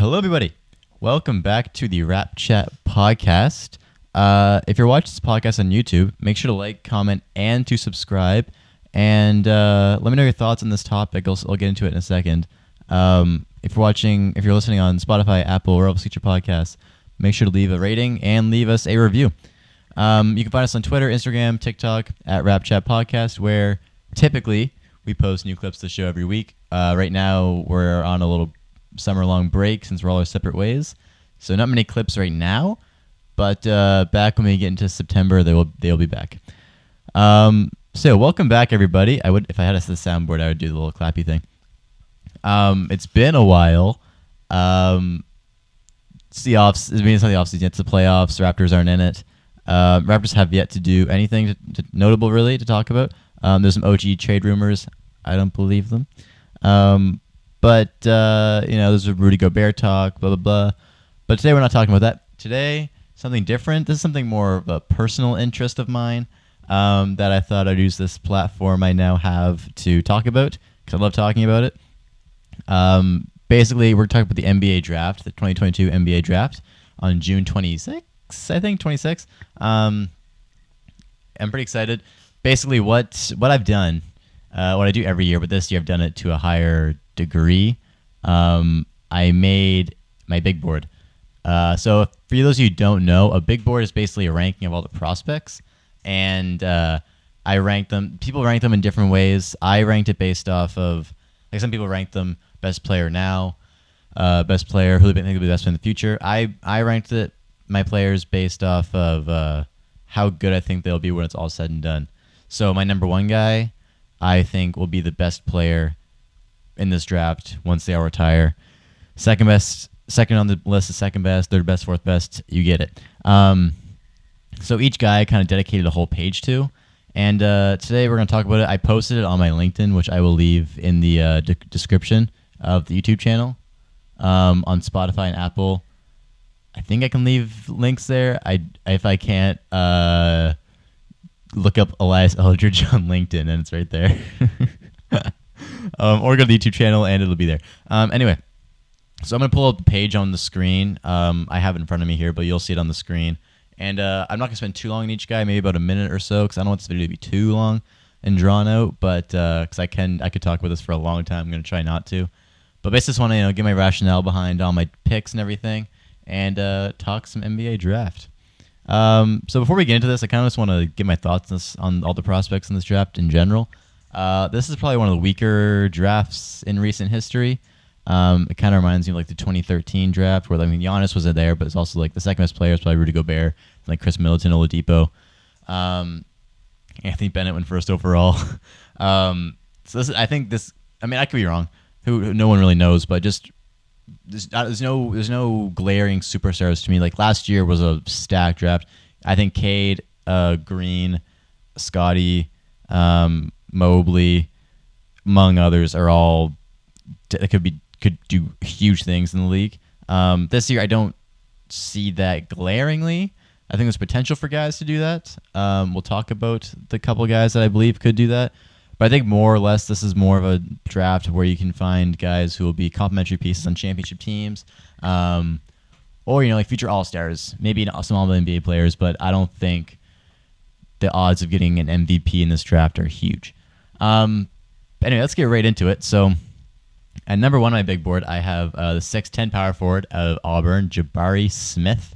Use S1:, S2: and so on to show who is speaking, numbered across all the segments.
S1: Hello, everybody. Welcome back to the RapChat podcast. If you're watching this podcast on YouTube, make sure to like, comment, and to subscribe. And let me know your thoughts on this topic. I'll get into it in a second. If you're listening on Spotify, Apple, or else your podcasts, make sure to leave a rating and leave us a review. You can find us on Twitter, Instagram, TikTok at RapChat Podcast, where typically we post new clips to the show every week. Right now, we're on a little summer-long break since we're all our separate ways, so not many clips right now. But back when we get into September, they'll be back. So welcome back, everybody. If I had a soundboard, I would do the little clappy thing. It's been a while. It's the offseason. It's the playoffs. Raptors aren't in it. Raptors have yet to do anything notable, really, to talk about. There's some OG trade rumors. I don't believe them. But there's a Rudy Gobert talk, blah, blah, blah. But today we're not talking about that. Today, something different. This is something more of a personal interest of mine that I thought I'd use this platform I now have to talk about, because I love talking about it. Basically, we're talking about the NBA draft, the 2022 NBA draft on June 26th, I think, 26th. I'm pretty excited. Basically, what I've done, what I do every year, but this year I've done it to a higher degree. I made my big board. So for those of you who don't know, a big board is basically a ranking of all the prospects, and I rank them. People rank them in different ways. I ranked it based off of, like, some people rank them best player now, best player, who they think will be the best player in the future. I ranked my players based off of how good I think they'll be when it's all said and done. So my number one guy, I think, will be the best player in this draft once they all retire. Second on the list is second best, third best, fourth best. You get it. So each guy I kind of dedicated a whole page to. And today we're going to talk about it. I posted it on my LinkedIn, which I will leave in the description of the YouTube channel. On Spotify and Apple, I think I can leave links there. If I can't, look up Elias Eldridge on LinkedIn, and it's right there. Or go to the YouTube channel, and it'll be there. Anyway, so I'm going to pull up the page on the screen. I have it in front of me here, but you'll see it on the screen. And I'm not going to spend too long on each guy, maybe about a minute or so, because I don't want this video to be too long and drawn out. But because I could talk about this for a long time, I'm going to try not to. But basically, just want to get my rationale behind all my picks and everything, and talk some NBA draft. So before we get into this, I kind of just want to give my thoughts on all the prospects in this draft in general. This is probably one of the weaker drafts in recent history. It kind of reminds me of like the 2013 draft, where Giannis was there, but it's also like the second best player is probably Rudy Gobert, like Chris Middleton, Oladipo. Anthony Bennett went first overall. I could be wrong. Who no one really knows, but just there's no glaring superstars to me. Like last year was a stacked draft. I think Cade, Green, Scotty, Mobley, among others, are all could do huge things in the league. This year, I don't see that glaringly. I think there's potential for guys to do that. We'll talk about the couple guys that I believe could do that. But I think more or less this is more of a draft where you can find guys who will be complementary pieces on championship teams, or like future All-Stars, maybe some All-NBA players. But I don't think the odds of getting an MVP in this draft are huge. Anyway, let's get right into it. So at number one on my big board, I have the 6'10" power forward of Auburn, Jabari Smith.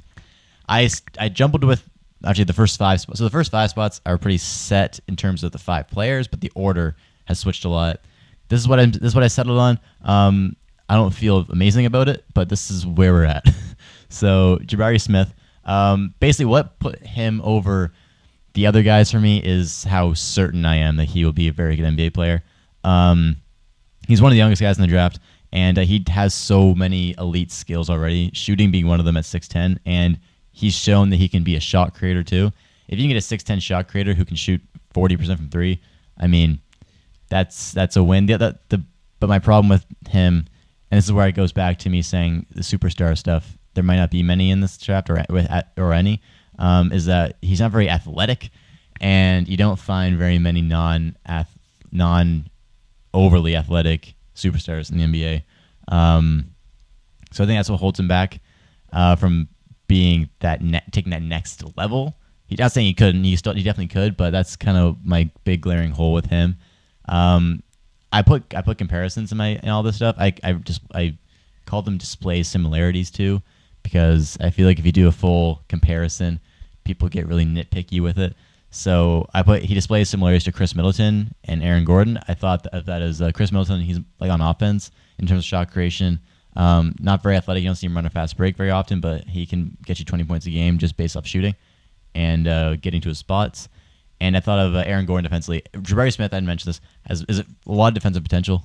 S1: I jumbled with actually the first five spots. So the first five spots are pretty set in terms of the five players, but the order has switched a lot. This is what I settled on. I don't feel amazing about it, but this is where we're at. So Jabari Smith, basically what put him over the other guys for me is how certain I am that he will be a very good NBA player. He's one of the youngest guys in the draft, and he has so many elite skills already, shooting being one of them at 6'10", and he's shown that he can be a shot creator too. If you can get a 6'10" shot creator who can shoot 40% from three, I mean, that's a win. But my problem with him, and this is where it goes back to me saying the superstar stuff, there might not be many in this draft or any, is that he's not very athletic, and you don't find very many non-overly athletic superstars in the NBA. So I think that's what holds him back from being taking that next level. He's not saying he couldn't. He definitely could, but that's kind of my big glaring hole with him. I put comparisons in all this stuff. I call them display similarities too, because I feel like if you do a full comparison, people get really nitpicky with it. So he displays similarities to Chris Middleton and Aaron Gordon. I thought of that as Chris Middleton. He's like on offense in terms of shot creation. Not very athletic. You don't see him run a fast break very often, but he can get you 20 points a game just based off shooting and getting to his spots. And I thought of Aaron Gordon defensively. Jabari Smith, I didn't mention this, has a lot of defensive potential.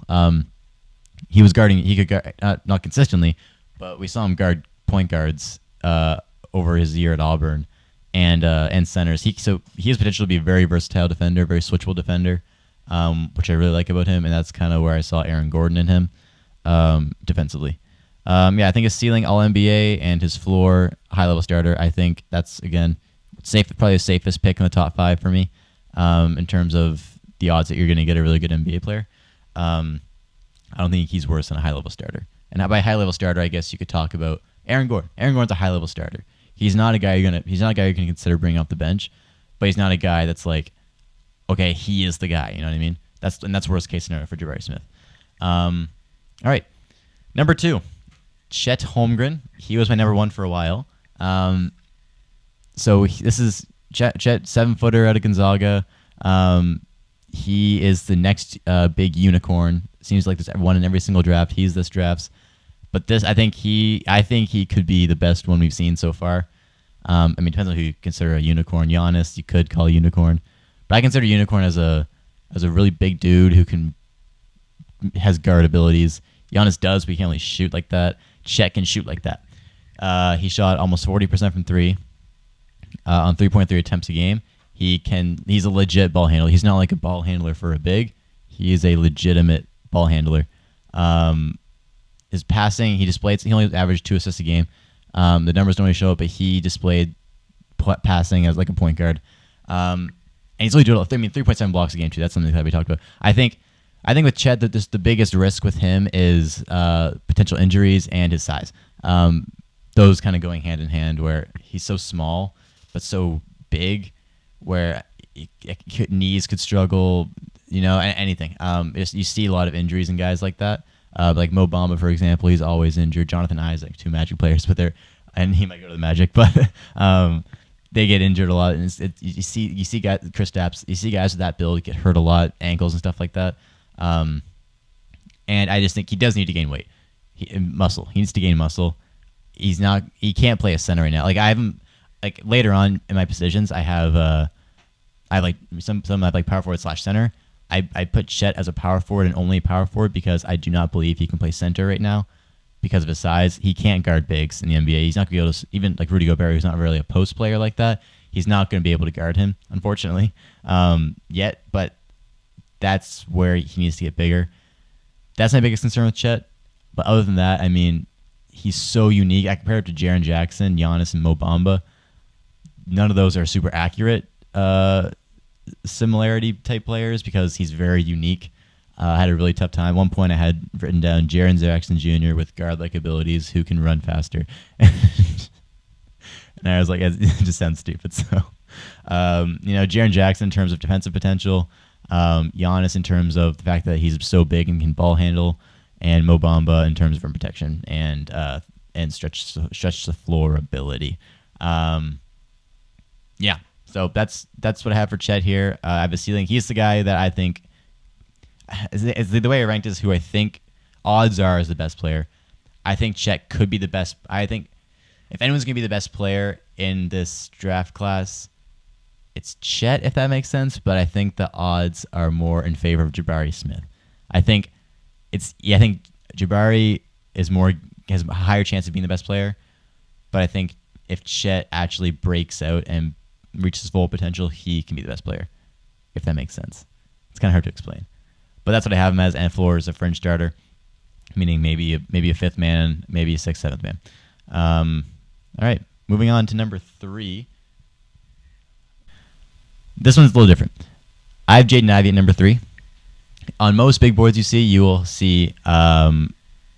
S1: He could guard, not consistently, but we saw him guard point guards over his year at Auburn and centers. He has potential to be a very versatile defender, very switchable defender, which I really like about him, and that's kind of where I saw Aaron Gordon in him defensively. I think his ceiling All-NBA and his floor high-level starter. I think that's, again, probably the safest pick in the top 5 for me in terms of the odds that you're going to get a really good NBA player. I don't think he's worse than a high-level starter. And by high-level starter, I guess you could talk about Aaron Gordon. Aaron Gordon's a high-level starter. He's not a guy you're gonna consider bringing off the bench, but he's not a guy that's like, okay, he is the guy. You know what I mean? That's worst case scenario for Jabari Smith. All right, number 2, Chet Holmgren. He was my number 1 for a while. So this is Chet, 7-footer out of Gonzaga. He is the next big unicorn. Seems like there's one in every single draft. He's this draft's. But this, I think he could be the best one we've seen so far. Depends on who you consider a unicorn. Giannis, you could call a unicorn, but I consider unicorn as a really big dude who has guard abilities. Giannis does, but he can't really shoot like that. Chet can shoot like that. He shot almost 40% from 3 on 3.3 attempts a game. He's a legit ball handler. He's not like a ball handler for a big. He is a legitimate ball handler. His passing, he only averaged 2 assists a game. The numbers don't really show it, but he displayed passing as like a point guard. And he's only doing 3.7 blocks a game too. That's something that we talked about. I think with Chet, that the biggest risk with him is potential injuries and his size. Those kind of going hand in hand, where he's so small but so big, where knees could struggle. Anything. You see a lot of injuries in guys like that. Like Mo Bamba, for example, he's always injured. Jonathan Isaac, 2 Magic players, and he might go to the Magic, but they get injured a lot. And you see guys, Chris Stapps, you see guys with that build get hurt a lot, ankles and stuff like that. And I just think he does need to gain weight, muscle. He needs to gain muscle. He can't play a center right now. Like later on in my positions, I have some I like power forward / center. I put Chet as a power forward and only power forward because I do not believe he can play center right now because of his size. He can't guard bigs in the NBA. He's not going to be able to, even like Rudy Gobert, who's not really a post player like that. He's not going to be able to guard him, unfortunately, yet. But that's where he needs to get bigger. That's my biggest concern with Chet. But other than that, he's so unique. I compare it to Jaren Jackson, Giannis, and Mo Bamba. None of those are super accurate similarity type players because he's very unique. I had a really tough time. At one point I had written down Jaren Jackson Jr. with guard-like abilities who can run faster. And I was like, it just sounds stupid. So, Jaren Jackson in terms of defensive potential, Giannis in terms of the fact that he's so big and can ball handle, and Mo Bamba in terms of rim protection and stretch the floor ability. So that's what I have for Chet here. I have a ceiling. He's the guy that I think is the way I ranked is who I think odds are is the best player. I think Chet could be the best. I think if anyone's gonna be the best player in this draft class, it's Chet, if that makes sense. But I think the odds are more in favor of Jabari Smith. I think Jabari has a higher chance of being the best player. But I think if Chet actually breaks out and reaches full potential, he can be the best player, if that makes sense. It's kind of hard to explain, but that's what I have him as. And floor is a fringe starter, meaning maybe a fifth man, maybe a sixth, seventh man. All right, moving on to number 3. This one's a little different. I have Jaden Ivy at number 3. On most big boards you will see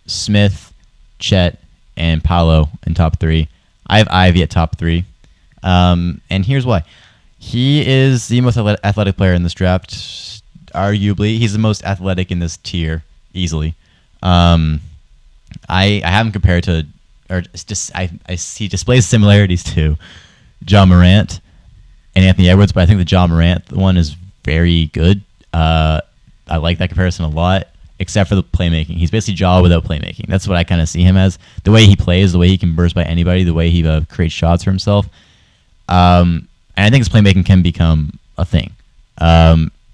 S1: Smith, Chet, and Paolo in top 3. I have Ivy at top 3. And here's why. He is the most athletic player in this draft. Arguably, he's the most athletic in this tier, easily. I have him compared to, or just he displays similarities to Ja Morant and Anthony Edwards, but I think the Ja Morant one is very good. I like that comparison a lot, except for the playmaking. He's basically Ja without playmaking. That's what I kind of see him as. The way he plays, the way he can burst by anybody, the way he creates shots for himself. And I think his playmaking can become a thing.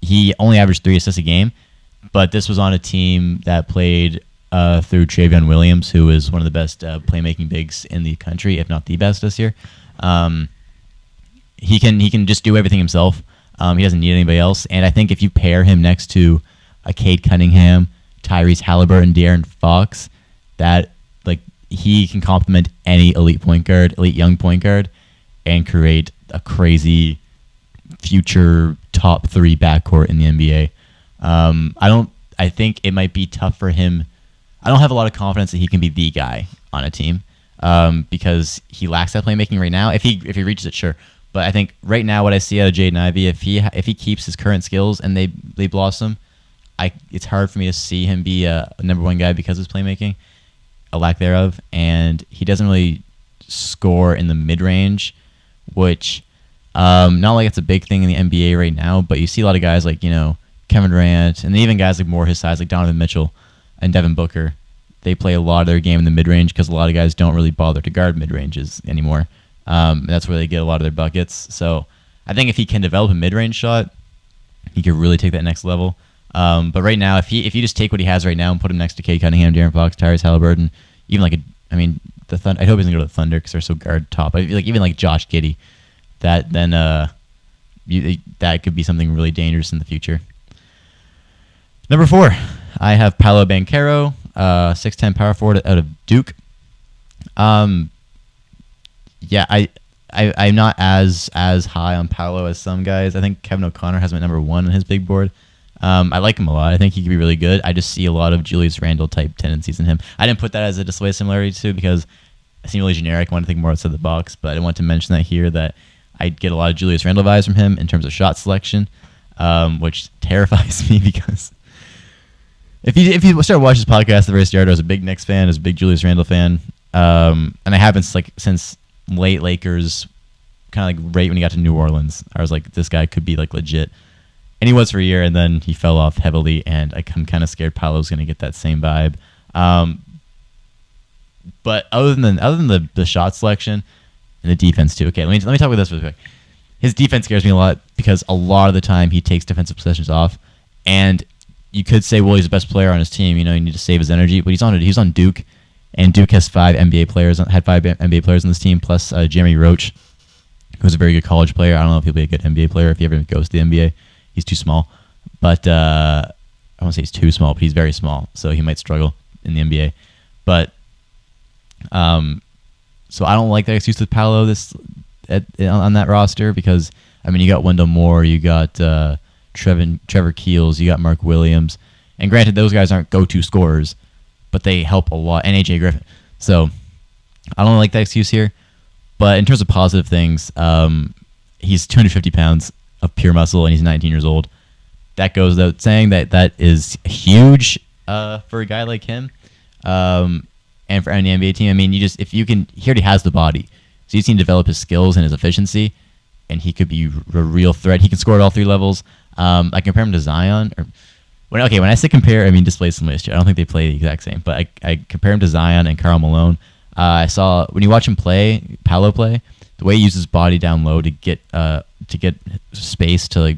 S1: He only averaged 3 assists a game, but this was on a team that played through Travion Williams, who is one of the best playmaking bigs in the country, if not the best this year. He can just do everything himself. He doesn't need anybody else. And I think if you pair him next to a Cade Cunningham, Tyrese Halliburton, De'Aaron Fox, that he can complement any elite young point guard, and create a crazy future top 3 backcourt in the NBA. I think it might be tough for him. I don't have a lot of confidence that he can be the guy on a team because he lacks that playmaking right now. If he reaches it, sure. But I think right now what I see out of Jaden Ivy, if he keeps his current skills and they blossom, it's hard for me to see him be a number 1 guy because of his playmaking, a lack thereof, and he doesn't really score in the mid-range, which not like it's a big thing in the NBA right now, but you see a lot of guys like Kevin Durant, and even guys like more his size like Donovan Mitchell and Devin Booker. They play a lot of their game in the mid-range because a lot of guys don't really bother to guard mid-ranges anymore. That's where they get a lot of their buckets. So I think if he can develop a mid-range shot, he could really take that next level. But right now, if you just take what he has right now and put him next to Cade Cunningham, De'Aaron Fox, Tyrese Halliburton, even the Thunder. I hope he doesn't go to the Thunder because they're so guard top. I feel like even like Josh Giddey, that could be something really dangerous in the future. Number 4, I have Paolo Banquero, 6'10" power forward out of Duke. I'm not as high on Paolo as some guys. I think Kevin O'Connor has him at number 1 on his big board. I like him a lot. I think he could be really good. I just see a lot of Julius Randle type tendencies in him. I didn't put that as a display similarity too because it seemed really generic. I wanted to think more outside the box, but I want to mention that here that I get a lot of Julius Randle vibes from him in terms of shot selection, which terrifies me because if you start watching his podcast at the very start, I was a big Knicks fan, I was a big Julius Randle fan, and I haven't since late Lakers, kind of like right when he got to New Orleans. I was like, this guy could be like legit. And he was for a year, and then he fell off heavily, and I'm kind of scared Paolo's going to get that same vibe. But other than the shot selection and the defense too. Okay, let me talk about this real quick. His defense scares me a lot because a lot of the time he takes defensive possessions off, and you could say, well, he's the best player on his team. You need to save his energy, but he's on Duke, and Duke has 5 NBA players. Had 5 NBA players on this team, plus Jeremy Roach, who's a very good college player. I don't know if he'll be a good NBA player if he ever goes to the NBA. He's too small, but I won't say he's too small, but he's very small, so he might struggle in the NBA. But so I don't like that excuse with Paolo on that roster because you got Wendell Moore, you got Trevor Keels, you got Mark Williams, and granted those guys aren't go-to scorers, but they help a lot, and AJ Griffin. So I don't like that excuse here. But in terms of positive things, he's 250 pounds of pure muscle, and he's 19 years old. That goes without saying that is huge for a guy like him, and for any NBA team. He already has the body, so you just need to develop his skills and his efficiency, and he could be a real threat. He can score at all 3 levels. I compare him to Zion. When I say compare, I mean display similarity. I don't think they play the exact same, but I compare him to Zion and Karl Malone. I saw when you watch him play, Paolo play, the way he uses his body down low to get space to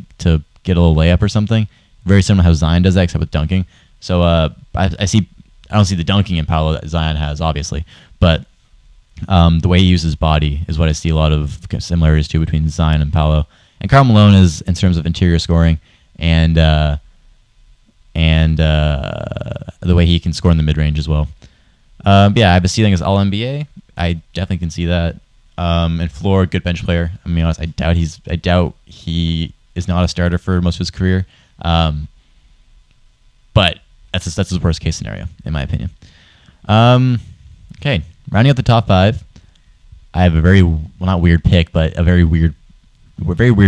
S1: get a little layup or something. Very similar to how Zion does that, except with dunking. So I don't see the dunking in Paolo that Zion has, obviously, but the way he uses his body is what I see a lot of similarities to between Zion and Paolo. And Karl Malone is in terms of interior scoring and the way he can score in the mid range as well. I have a ceiling as all NBA. I definitely can see that. And floor, good bench player. I'm being honest, I doubt he is not a starter for most of his career. But that's his worst case scenario, in my opinion. Okay, rounding out the top 5, I have a not weird pick, but a very weird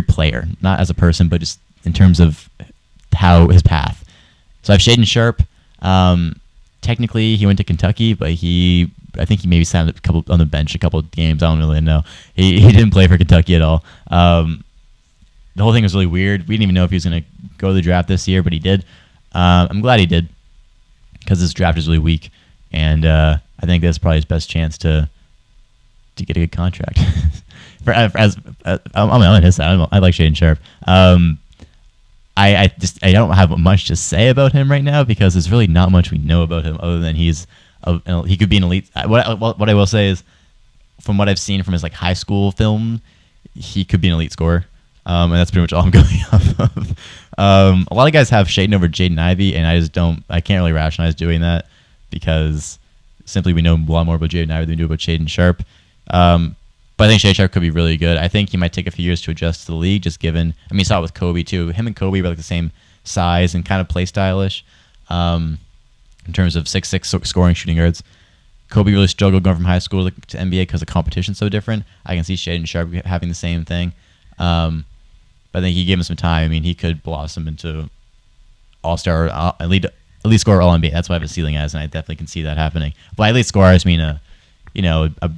S1: player. Not as a person, but just in terms of how his path. So I have Shaden Sharpe. Technically, he went to Kentucky, but I think he maybe sat on the bench a couple of games. I don't really know. He didn't play for Kentucky at all. The whole thing was really weird. We didn't even know if he was going to go to the draft this year, but he did. I'm glad he did because this draft is really weak, and I think that's probably his best chance to get a good contract. I'm on his side. I like Shaden Sharpe. I don't have much to say about him right now because there's really not much we know about him other than he could be an elite. What I will say is, from what I've seen from his like high school film, he could be an elite scorer. And that's pretty much all I'm going off of. A lot of guys have Shaden over Jaden Ivy, and I can't really rationalize doing that because simply we know a lot more about Jaden Ivy than we do about Shaden Sharpe. But I think Shaden Sharpe could be really good. I think he might take a few years to adjust to the league, just given, you saw it with Kobe too. Him and Kobe were like the same size and kind of play stylish in terms of 6'6" scoring shooting guards. Kobe really struggled going from high school to NBA because the competition's so different. I can see Shaden Sharpe having the same thing. But I think you give him some time. He could blossom into all-star, elite scorer, all-NBA. That's what I have a ceiling as, and I definitely can see that happening. By elite scorer, I just mean a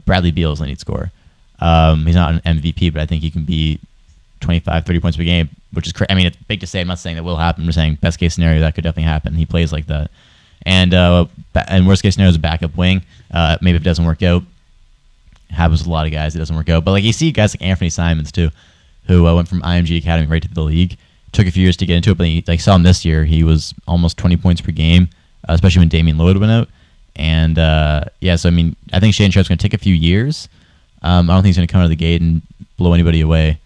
S1: Bradley Beal's elite scorer. He's not an MVP, but I think he can be 25, 30 points per game, which is crazy. It's big to say. I'm not saying that will happen. I'm just saying best case scenario, that could definitely happen. He plays like that. And worst case scenario is a backup wing. Maybe if it doesn't work out, happens with a lot of guys, it doesn't work out. But like you see guys like Anthony Simons too, who went from IMG Academy right to the league. Took a few years to get into it, but you saw him this year. He was almost 20 points per game, especially when Damian Lillard went out. And so I think Shaden Sharpe's going to take a few years. I don't think he's going to come out of the gate and blow anybody away.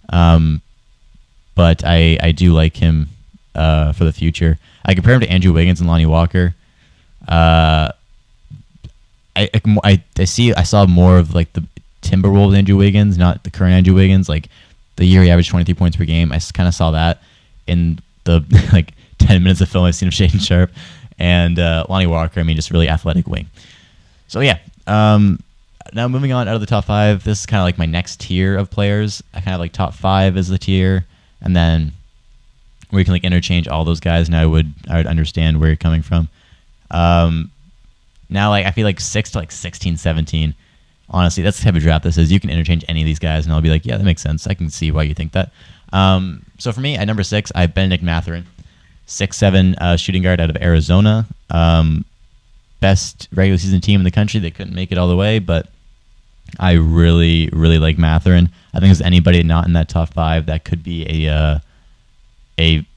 S1: But I do like him for the future. I compare him to Andrew Wiggins and Lonnie Walker. I saw more of like the Timberwolves Andrew Wiggins, not the current Andrew Wiggins. Like the year he averaged 23 points per game. I kind of saw that in the 10 minutes of film I've seen of Shaden Sharpe. And Lonnie Walker, just really athletic wing. So yeah. Now moving on out of the top 5, this is kind of like my next tier of players. I kind of like top 5 as the tier, and then where you can like interchange all those guys, and I would understand where you're coming from. Now I feel like 6 to 16, 17. Honestly, that's the type of draft this is. You can interchange any of these guys, and I'll be like, yeah, that makes sense. I can see why you think that. So for me, at number 6, I have Benedict Mathurin, 6'7" shooting guard out of Arizona. Best regular season team in the country. They couldn't make it all the way, but I really, really like Mathurin. I think there's anybody not in that top 5 that could be a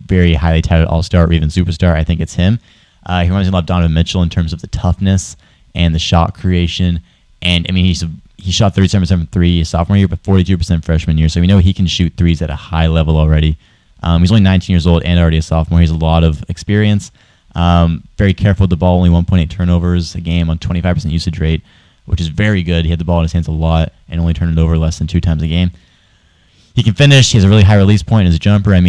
S1: very highly touted all-star or even superstar. I think it's him. He reminds me a lot of Donovan Mitchell in terms of the toughness and the shot creation. And he shot 37% from 3 his sophomore year, but 42% freshman year. So we know he can shoot threes at a high level already. He's only 19 years old and already a sophomore. He has a lot of experience. Very careful with the ball, only 1.8 turnovers a game on 25% usage rate, which is very good. He had the ball in his hands a lot and only turned it over less than 2 times a game. He can finish. He has a really high release point as a jumper. I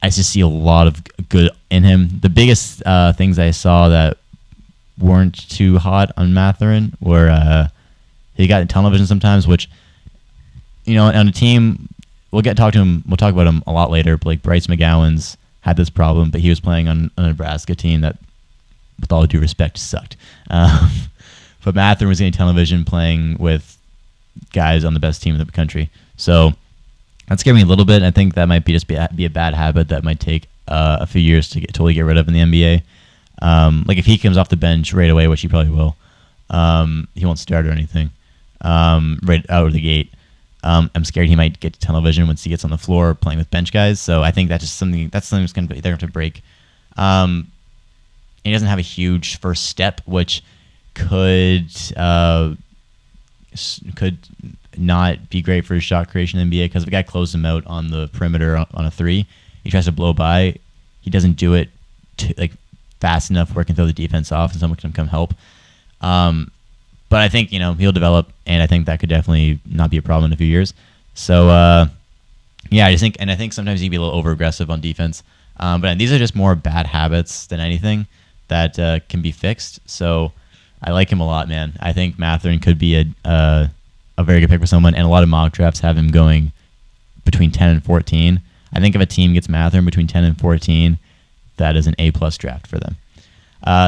S1: just see a lot of good in him. The biggest things I saw that weren't too hot on Mathurin were he got in tunnel vision sometimes, which on a team we'll talk about him a lot later. But like Bryce McGowan's had this problem, but he was playing on a Nebraska team that, with all due respect, sucked. But Mathurin was getting tunnel vision playing with guys on the best team in the country. So that scared me a little bit. I think that might be a bad habit that might take a few years to totally get rid of in the NBA. Like if he comes off the bench right away, which he probably will, he won't start or anything right out of the gate. I'm scared he might get to tunnel vision once he gets on the floor playing with bench guys. So I think that's something that's going to they're going to break. He doesn't have a huge first step, which could not be great for his shot creation in the NBA because if a guy closes him out on the perimeter on a 3, he tries to blow by. He doesn't do it fast enough where he can throw the defense off and someone can come help. But I think he'll develop, and I think that could definitely not be a problem in a few years. So I think sometimes he can be a little over aggressive on defense. But these are just more bad habits than anything that can be fixed. So I like him a lot, man. I think Mathurin could be a very good pick for someone, and a lot of mock drafts have him going between 10 and 14. I think if a team gets Mathurin between 10 and 14, that is an A-plus draft for them.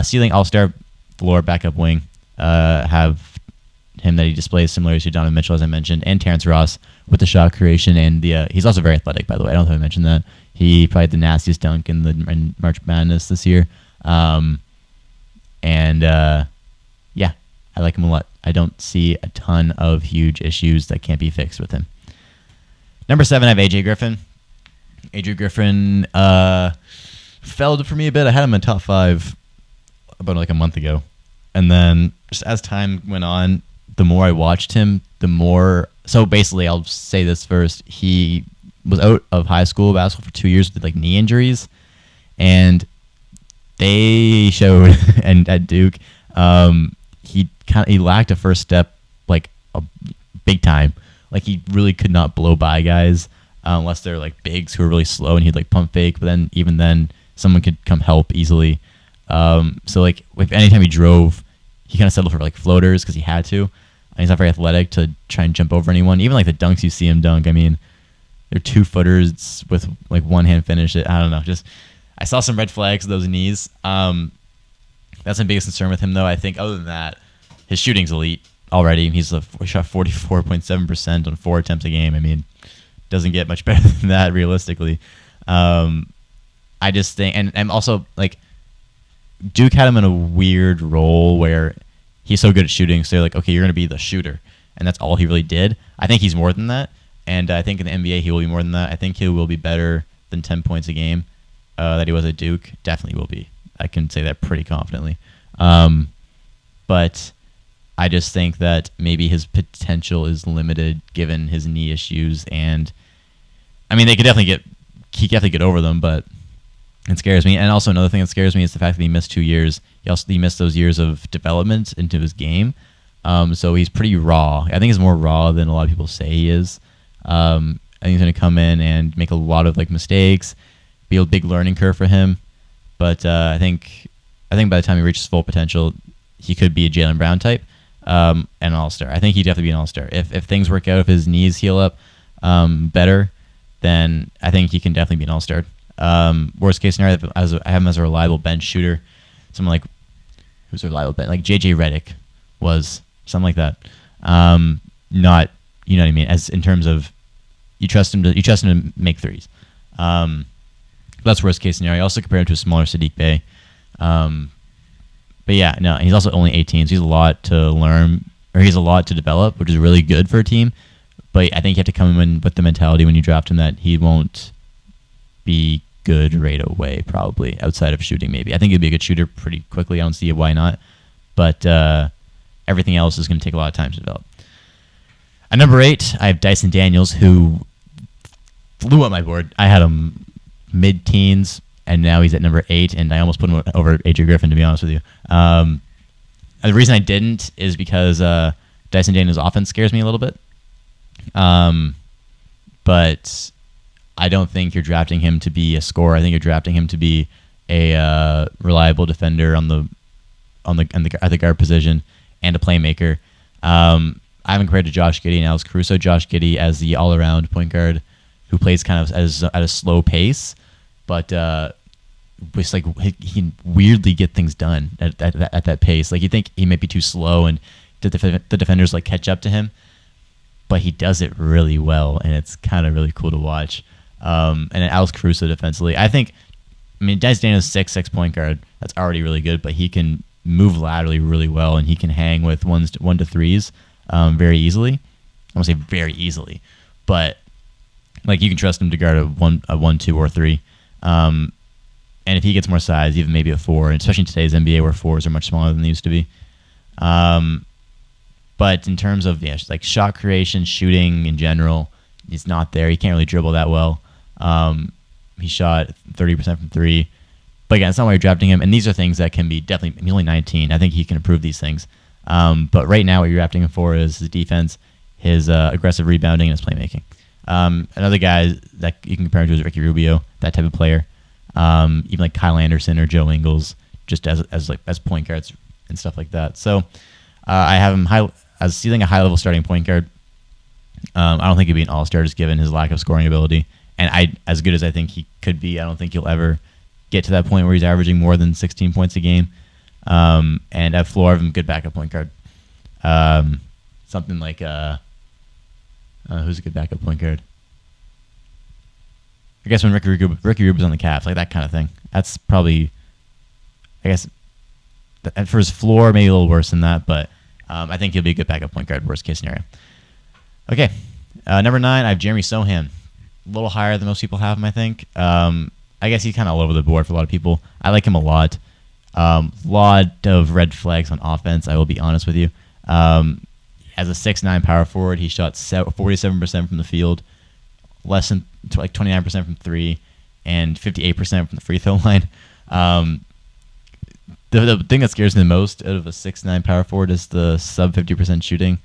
S1: Ceiling all-star, floor backup wing, have him that he displays similar to Donovan Mitchell, as I mentioned, and Terrence Ross with the shot creation, and he's also very athletic, by the way. I don't know if I mentioned that. He probably had the nastiest dunk in March Madness this year. Yeah, I like him a lot. I don't see a ton of huge issues that can't be fixed with him. Number 7, I have AJ Griffin. AJ Griffin fell for me a bit. I had him in top 5 about like a month ago. And then just as time went on, the more I watched him, the more... So basically, I'll say this first. He was out of high school basketball for 2 years with like knee injuries. And they showed, and at Duke, he lacked a first step like a big time. Like he really could not blow by guys unless they're like bigs who are really slow, and he'd like pump fake. But then even then, someone could come help easily. So like if anytime he drove, he kind of settled for like floaters because he had to. And he's not very athletic to try and jump over anyone. Even like the dunks you see him dunk, I mean, they're 2-footers with like one hand finish. I don't know. Just I saw some red flags with those knees. That's my biggest concern with him, though. I think other than that, his shooting's elite already. He shot 44.7% on 4 attempts a game. I mean, doesn't get much better than that realistically. I just think, and also like Duke had him in a weird role where he's so good at shooting, so they're like, okay, you're going to be the shooter, and that's all he really did. I think he's more than that, and I think in the NBA he will be more than that. I think he will be better than 10 points a game that he was at Duke. Definitely will be. I can say that pretty confidently. But I just think that maybe his potential is limited given his knee issues, and I mean he could definitely get over them, but it scares me. And also another thing that scares me is the fact that he missed 2 years. He missed those years of development into his game. So he's pretty raw. I think he's more raw than a lot of people say he is. I think he's going to come in and make a lot of like mistakes, be a big learning curve for him. But I think by the time he reaches full potential, he could be a Jalen Brown type and an all-star. I think he'd definitely be an all-star. If things work out, if his knees heal up better, then I think he can definitely be an all-star. Worst case scenario, I have him as a reliable bench shooter. Someone like who's a reliable bench, like JJ Redick was, something like that. Not, you know what I mean, as in terms of you trust him to make threes. That's worst case scenario. I also compare him to a smaller Sadiq Bey. But yeah, no, he's also only 18, so he's a lot to learn, or he's a lot to develop, which is really good for a team. But I think you have to come in with the mentality when you draft him that he won't be good right away, probably, outside of shooting maybe. I think he'd be a good shooter pretty quickly. I don't see why not. But everything else is going to take a lot of time to develop. At number 8, I have Dyson Daniels, who flew up my board. I had him mid-teens, and now he's at number 8, and I almost put him over AJ Griffin, to be honest with you. The reason I didn't is because Dyson Daniels' offense scares me a little bit. But I don't think you're drafting him to be a scorer. I think you're drafting him to be a reliable defender at the guard position and a playmaker. I haven't compared to Josh Giddey and Alex Caruso. Josh Giddey as the all-around point guard who plays kind of at a slow pace, but it's like he can weirdly get things done at that pace. Like you think he might be too slow and the defenders like catch up to him, but he does it really well, and it's kind of really cool to watch. And then Alex Caruso defensively, Dyson Daniels 6'6" point guard. That's already really good, but he can move laterally really well, and he can hang with 1 to 3s very easily. I won't say very easily, but like you can trust him to guard a 1, 2, or 3. And if he gets more size, even maybe a 4, and especially in today's NBA where 4s are much smaller than they used to be. But in terms of like shot creation, shooting in general, he's not there. He can't really dribble that well. He shot 30% from 3. But again, it's not why you're drafting him. And these are things that can be definitely, he's only 19. I think he can improve these things. But right now what you're drafting him for is his defense, his aggressive rebounding, and his playmaking. Another guy that you can compare him to is Ricky Rubio, that type of player. Even like Kyle Anderson or Joe Ingles, just as point guards and stuff like that. So I have him as ceiling a high-level starting point guard. I don't think he'd be an all-star just given his lack of scoring ability. And as good as I think he could be, I don't think he'll ever get to that point where he's averaging more than 16 points a game. And at floor, I have him good backup point guard. Something like who's a good backup point guard? I guess when Ricky Rubio's on the Cavs, like that kind of thing. That's probably, I guess, for his floor, maybe a little worse than that, but I think he'll be a good backup point guard, worst case scenario. Okay, number 9, I have Jeremy Sohan. A little higher than most people have him, I think. I guess he's kind of all over the board for a lot of people. I like him a lot. Lot of red flags on offense, I will be honest with you. As a 6'9" power forward, he shot 47% from the field, less than 29% from 3, and 58% from the free throw line. The thing that scares me the most out of a 6'9" power forward is the sub 50% shooting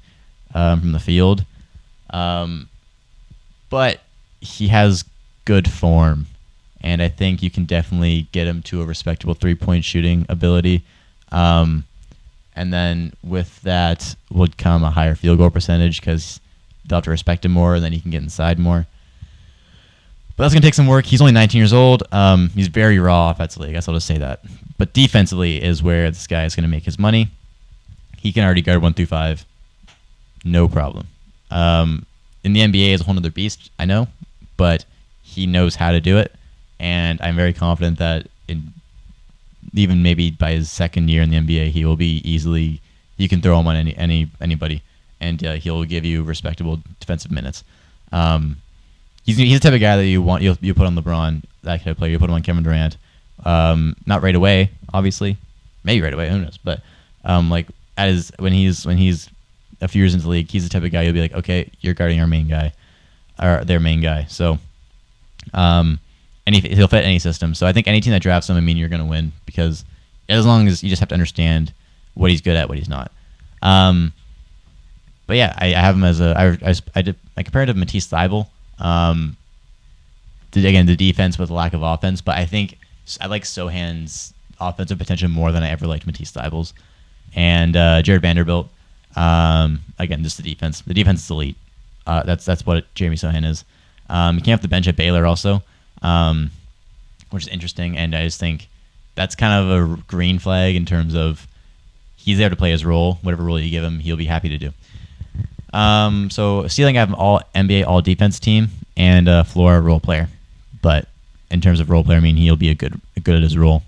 S1: from the field. But he has good form, and I think you can definitely get him to a respectable 3-point shooting ability. And then with that would come a higher field goal percentage because they'll have to respect him more, and then he can get inside more. But that's going to take some work. He's only 19 years old. He's very raw offensively. I guess I'll just say that. But defensively is where this guy is going to make his money. He can already guard 1 through 5. No problem. In the NBA, is a whole other beast, I know. But he knows how to do it. And I'm very confident that even maybe by his second year in the NBA, he will be easily. You can throw him on anybody, and he'll give you respectable defensive minutes. He's the type of guy that you want. You put on LeBron, that kind of player. You put him on Kevin Durant. Not right away, obviously. Maybe right away. Who knows? But when he's a few years into the league, he's the type of guy you'll be like, okay, you're guarding our main guy, or their main guy. So, he'll fit any system. So I think any team that drafts him, you're going to win because as long as you just have to understand what he's good at, what he's not. But yeah, I have him as I compared him to Matisse Thybulle. The defense with lack of offense, but I think I like Sohan's offensive potential more than I ever liked Matisse Thybulle's. And Jared Vanderbilt, again, just the defense. The defense is elite. That's what Jeremy Sohan is. He came off the bench at Baylor also, which is interesting, and I just think that's kind of a green flag in terms of he's there to play his role. Whatever role you give him, he'll be happy to do. So ceiling, I have an all NBA, all defense team, and floor role player. But in terms of role player, he'll be good at his role.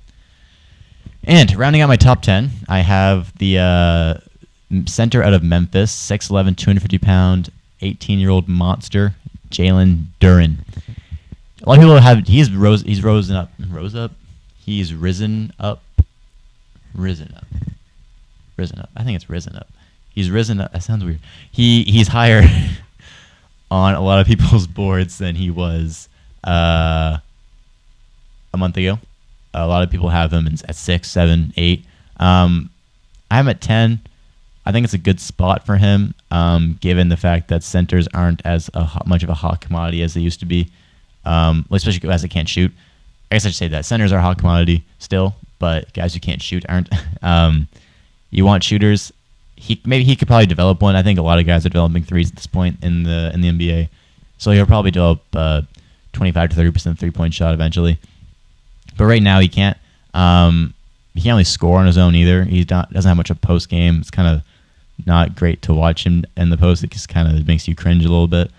S1: And rounding out my top 10, I have the center out of Memphis, 6'11", 250-pound, 18-year-old monster, Jalen Duran. A lot of people he's risen up. He's risen up. I think it's risen up. He's risen up. That sounds weird. He's higher on a lot of people's boards than he was a month ago. A lot of people have him at 6, 7, 8. I'm at 10. I think it's a good spot for him, given the fact that centers aren't as much of a hot commodity as they used to be, especially guys that can't shoot. I guess I should say that centers are a hot commodity still, but guys who can't shoot aren't. You want shooters. He could probably develop one. I think a lot of guys are developing threes at this point in the NBA, so he'll probably develop 25 to 30% 3-point shot eventually. But right now he can't. He can't really score on his own either. He doesn't have much of a post game. It's kind of not great to watch him in the post. It just kind of makes you cringe a little bit.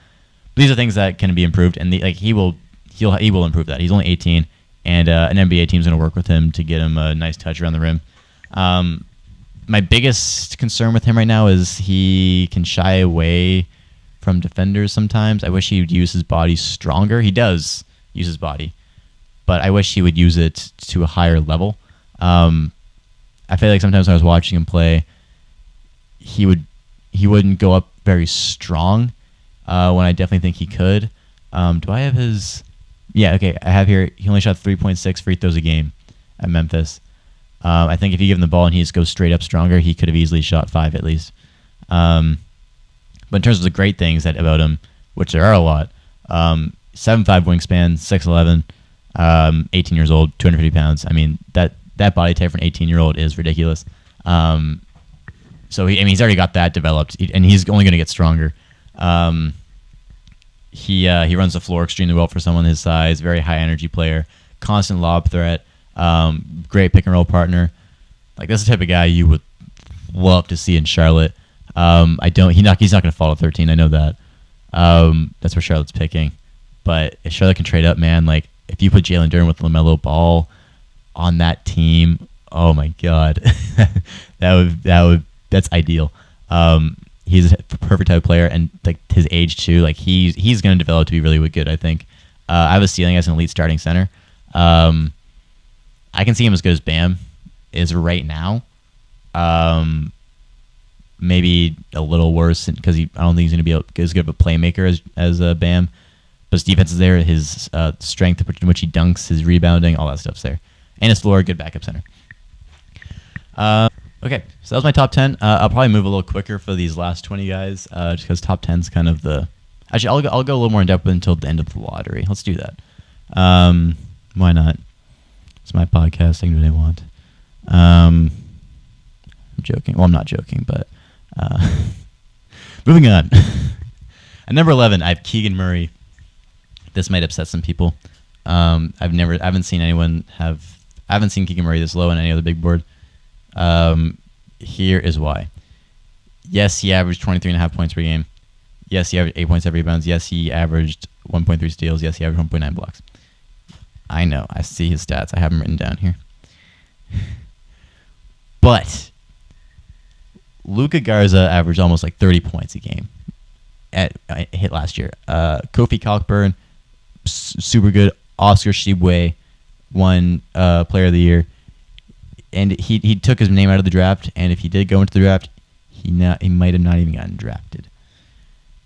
S1: But these are things that can be improved, and he will improve that. He's only 18, and an NBA team's going to work with him to get him a nice touch around the rim. My biggest concern with him right now is he can shy away from defenders sometimes. I wish he would use his body stronger. He does use his body, but I wish he would use it to a higher level. I feel like sometimes when I was watching him play, he wouldn't go up very strong when I definitely think he could. Do I have his? Yeah, okay. I have here. He only shot 3.6 free throws a game at Memphis. I think if you give him the ball and he just goes straight up stronger, he could have easily shot 5 at least. But in terms of the great things about him, which there are a lot, 7'5" wingspan, 6'11", 18 years old, 250 pounds. That body type for an 18-year-old is ridiculous. So he's already got that developed, and he's only going to get stronger. He runs the floor extremely well for someone his size. Very high energy player, constant lob threat, great pick and roll partner. Like that's the type of guy you would love to see in Charlotte. He's not going to fall to 13. I know that. That's where Charlotte's picking. But if Charlotte can trade up, man, like if you put Jalen Duran with LaMelo Ball on that team, oh my God, that's ideal. He's a perfect type of player, and like his age too. Like he's going to develop to be really good. I think. I have a ceiling as an elite starting center. I can see him as good as Bam is right now. Maybe a little worse because I don't think he's going to be as good of a playmaker as Bam. But his defense is there, his strength in which he dunks, his rebounding, all that stuff's there. And his floor, good backup center. Okay, so that was my top 10. I'll probably move a little quicker for these last 20 guys, just because top 10's kind of the... Actually, I'll go a little more in depth until the end of the lottery. Let's do that. Why not? It's my podcast. I can do what I want. I'm joking. Well, I'm not joking, but... moving on. At number 11, I have Keegan Murray. This might upset some people. I haven't seen Keegan Murray this low on any other big board. Here is why. Yes, he averaged 23.5 points per game. Yes, he averaged 8 points every rebounds. Yes, he averaged 1.3 steals. Yes, he averaged 1.9 blocks. I know. I see his stats. I have them written down here. But Luka Garza averaged almost like 30 points a game at hit last year. Kofi Kalkburn, super good. Oscar Tshiebwe won Player of the Year. And he took his name out of the draft, and if he did go into the draft, he might have not even gotten drafted.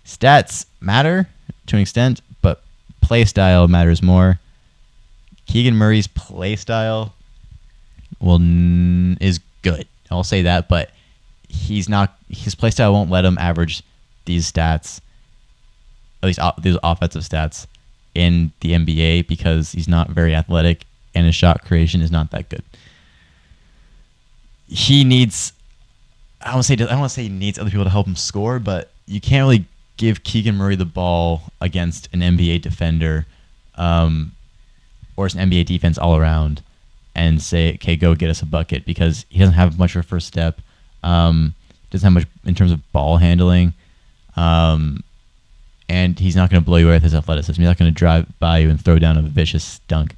S1: Stats matter to an extent, but play style matters more. Keegan Murray's play style is good. I'll say that, but his play style won't let him average these stats, at least these offensive stats, in the NBA because he's not very athletic and his shot creation is not that good. He needs... I don't want to say he needs other people to help him score, but you can't really give Keegan Murray the ball against an NBA defender or an NBA defense all around and say, okay, go get us a bucket, because he doesn't have much of a first step. Doesn't have much in terms of ball handling. And he's not going to blow you away with his athleticism. He's not going to drive by you and throw down a vicious dunk.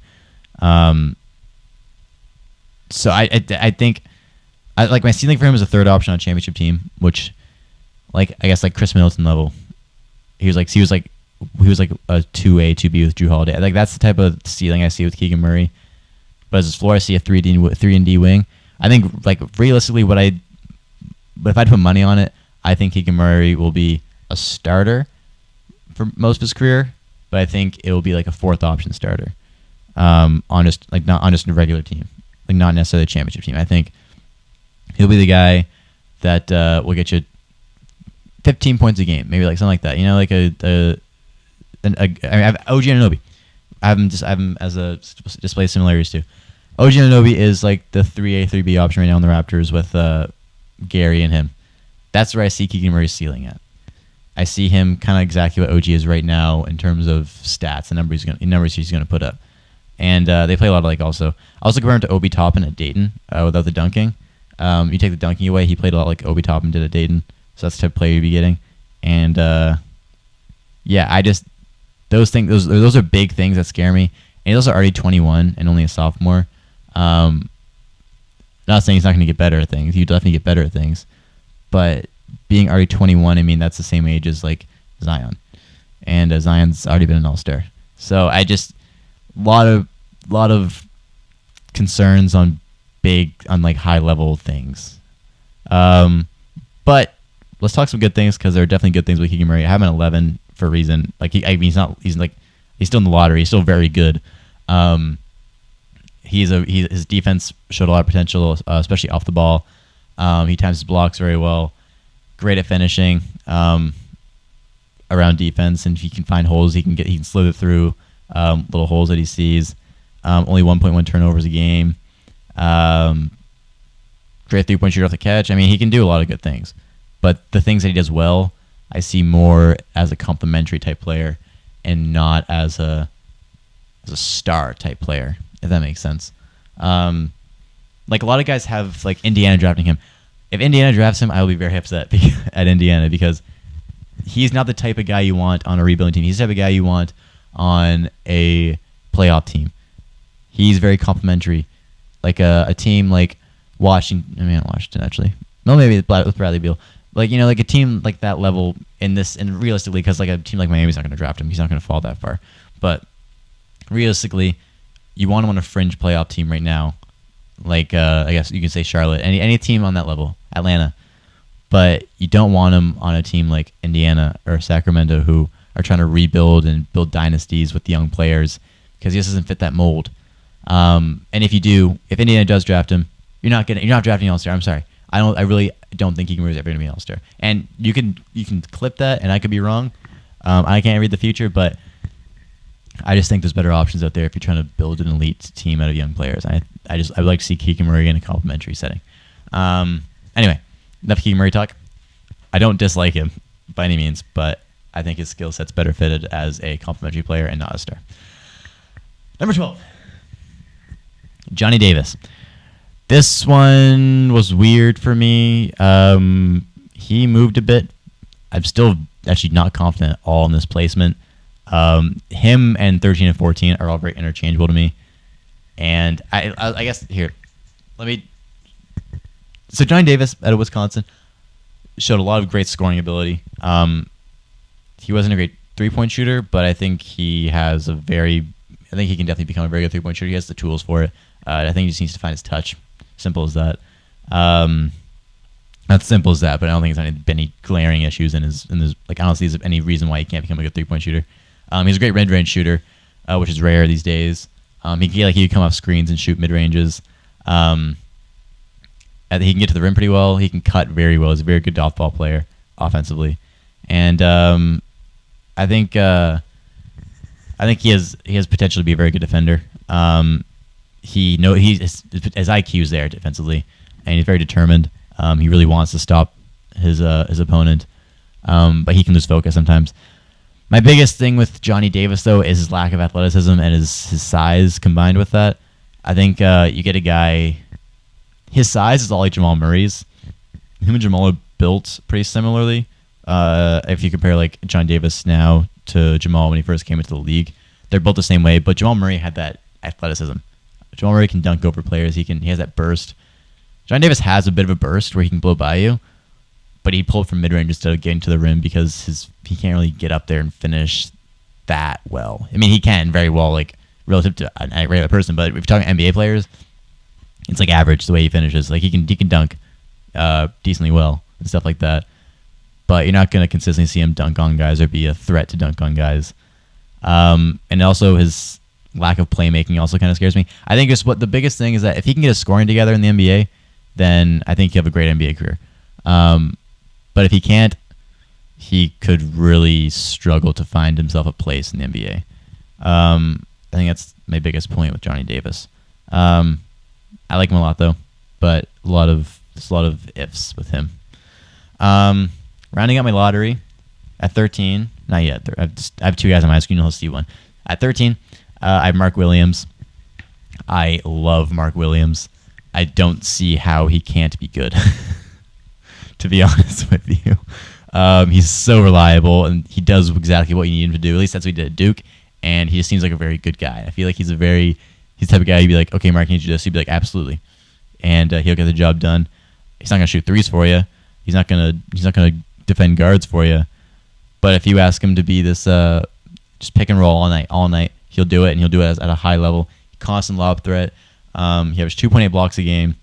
S1: So I think... like my ceiling for him is a third option on a championship team, which, like I guess like Chris Middleton level. He was like a 2A, 2B with Drew Holiday. Like that's the type of ceiling I see with Keegan Murray. But as his floor, I see a 3-and-D wing. I think like realistically, but if I had to put money on it, I think Keegan Murray will be a starter for most of his career. But I think it will be like a fourth option starter, not on just a regular team, like not necessarily a championship team. I think he'll be the guy that will get you 15 points a game, maybe like something like that. You know, like I have OG Anunoby. I have him as a display similarities too. OG Anunoby is like the 3A, 3B option right now on the Raptors with Gary and him. That's where I see Keegan Murray's ceiling at. I see him kind of exactly what OG is right now in terms of stats and numbers he's going to put up. And they play a lot of like also. I also compare him to Obi Toppin at Dayton without the dunking. You take the dunking away, he played a lot like Obi Toppin did at Dayton. So that's the type of player you'd be getting. And those are big things that scare me. And he's also already 21 and only a sophomore. Not saying he's not going to get better at things. He'll definitely get better at things. But being already 21, I mean, that's the same age as like Zion. And Zion's already been an all-star. So I just, lot of concerns on like high-level things. But let's talk some good things, because there are definitely good things with Keegan Murray. I have him at 11 for a reason. Like he's still in the lottery. He's still very good. His defense showed a lot of potential, especially off the ball. He times his blocks very well. Great at finishing around defense, and if he can find holes, he can slither through little holes that he sees. Only 1.1 turnovers a game. great 3-point shooter off the catch. I mean, he can do a lot of good things. But the things that he does well, I see more as a complementary type player and not as a star type player, if that makes sense. Like a lot of guys have like Indiana drafting him. If Indiana drafts him, I will be very upset at Indiana because he's not the type of guy you want on a rebuilding team. He's the type of guy you want on a playoff team. He's very complimentary. Like a team like Washington. I mean, not Washington actually. No, maybe with Bradley Beal. Like like a team like that level and realistically, because like a team like Miami's not going to draft him. He's not going to fall that far. But realistically, you want him on a fringe playoff team right now. Like I guess you can say Charlotte, any team on that level, Atlanta, but you don't want him on a team like Indiana or Sacramento who are trying to rebuild and build dynasties with young players because he just doesn't fit that mold. And if Indiana does draft him, you're not drafting All-Star. I'm sorry, I really don't think Keegan Murray is ever going to be an All-Star. And you can clip that, and I could be wrong. I can't read the future, but I just think there's better options out there if you're trying to build an elite team out of young players. I would like to see Keegan Murray in a complimentary setting. Anyway, enough Keegan Murray talk. I don't dislike him by any means, but I think his skill set's better fitted as a complimentary player and not a star. Number 12, Johnny Davis. This one was weird for me. He moved a bit. I'm still actually not confident at all in this placement. Him and 13 and 14 are all very interchangeable to me. And I guess here, so Johnny Davis out of Wisconsin showed a lot of great scoring ability. He wasn't a great 3-point shooter, but I think he can definitely become a very good 3-point shooter. He has the tools for it. I think he just needs to find his touch. Simple as that. Not simple as that, but I don't think there's any glaring issues in his like I don't see there's any reason why he can't become a good 3-point shooter. He's a great mid-range shooter, which is rare these days. He can come off screens and shoot mid-ranges. He can get to the rim pretty well. He can cut very well. He's a very good off-ball player offensively, and I think he has potential to be a very good defender. His IQ is there defensively, and he's very determined. He really wants to stop his opponent, but he can lose focus sometimes. My biggest thing with Johnny Davis, though, is his lack of athleticism and his size combined with that. I think you get a guy... His size is all like Jamal Murray's. Him and Jamal are built pretty similarly. If you compare like John Davis now to Jamal when he first came into the league, they're built the same way, but Jamal Murray had that athleticism. Jamal Murray can dunk over players. He has that burst. John Davis has a bit of a burst where he can blow by you, but he pulled from mid-range instead of getting to the rim because he can't really get up there and finish that well. I mean, he can very well, like, relative to a regular person, but if you're talking NBA players, it's like average the way he finishes. Like, he can dunk decently well and stuff like that, but you're not going to consistently see him dunk on guys or be a threat to dunk on guys. And also his lack of playmaking also kind of scares me. I think the biggest thing is that if he can get his scoring together in the NBA, then I think he'll have a great NBA career. But if he can't, he could really struggle to find himself a place in the NBA. I think that's my biggest point with Johnny Davis. I like him a lot though, but there's a lot of ifs with him. Rounding out my lottery at 13, not yet. I have two guys on my screen. You'll see one. At 13, I have Mark Williams. I love Mark Williams. I don't see how he can't be good, to be honest with you. He's so reliable, and he does exactly what you need him to do. At least that's what he did at Duke, and he just seems like a very good guy. I feel like he's the type of guy you'd be like, okay, Mark, I need you to do this. He'd be like, absolutely. And he'll get the job done. He's not going to shoot threes for you. He's not going to defend guards for you. But if you ask him to be this just pick and roll all night, he'll do it, and he'll do it at a high level. Constant lob threat. He averaged 2.8 blocks a game,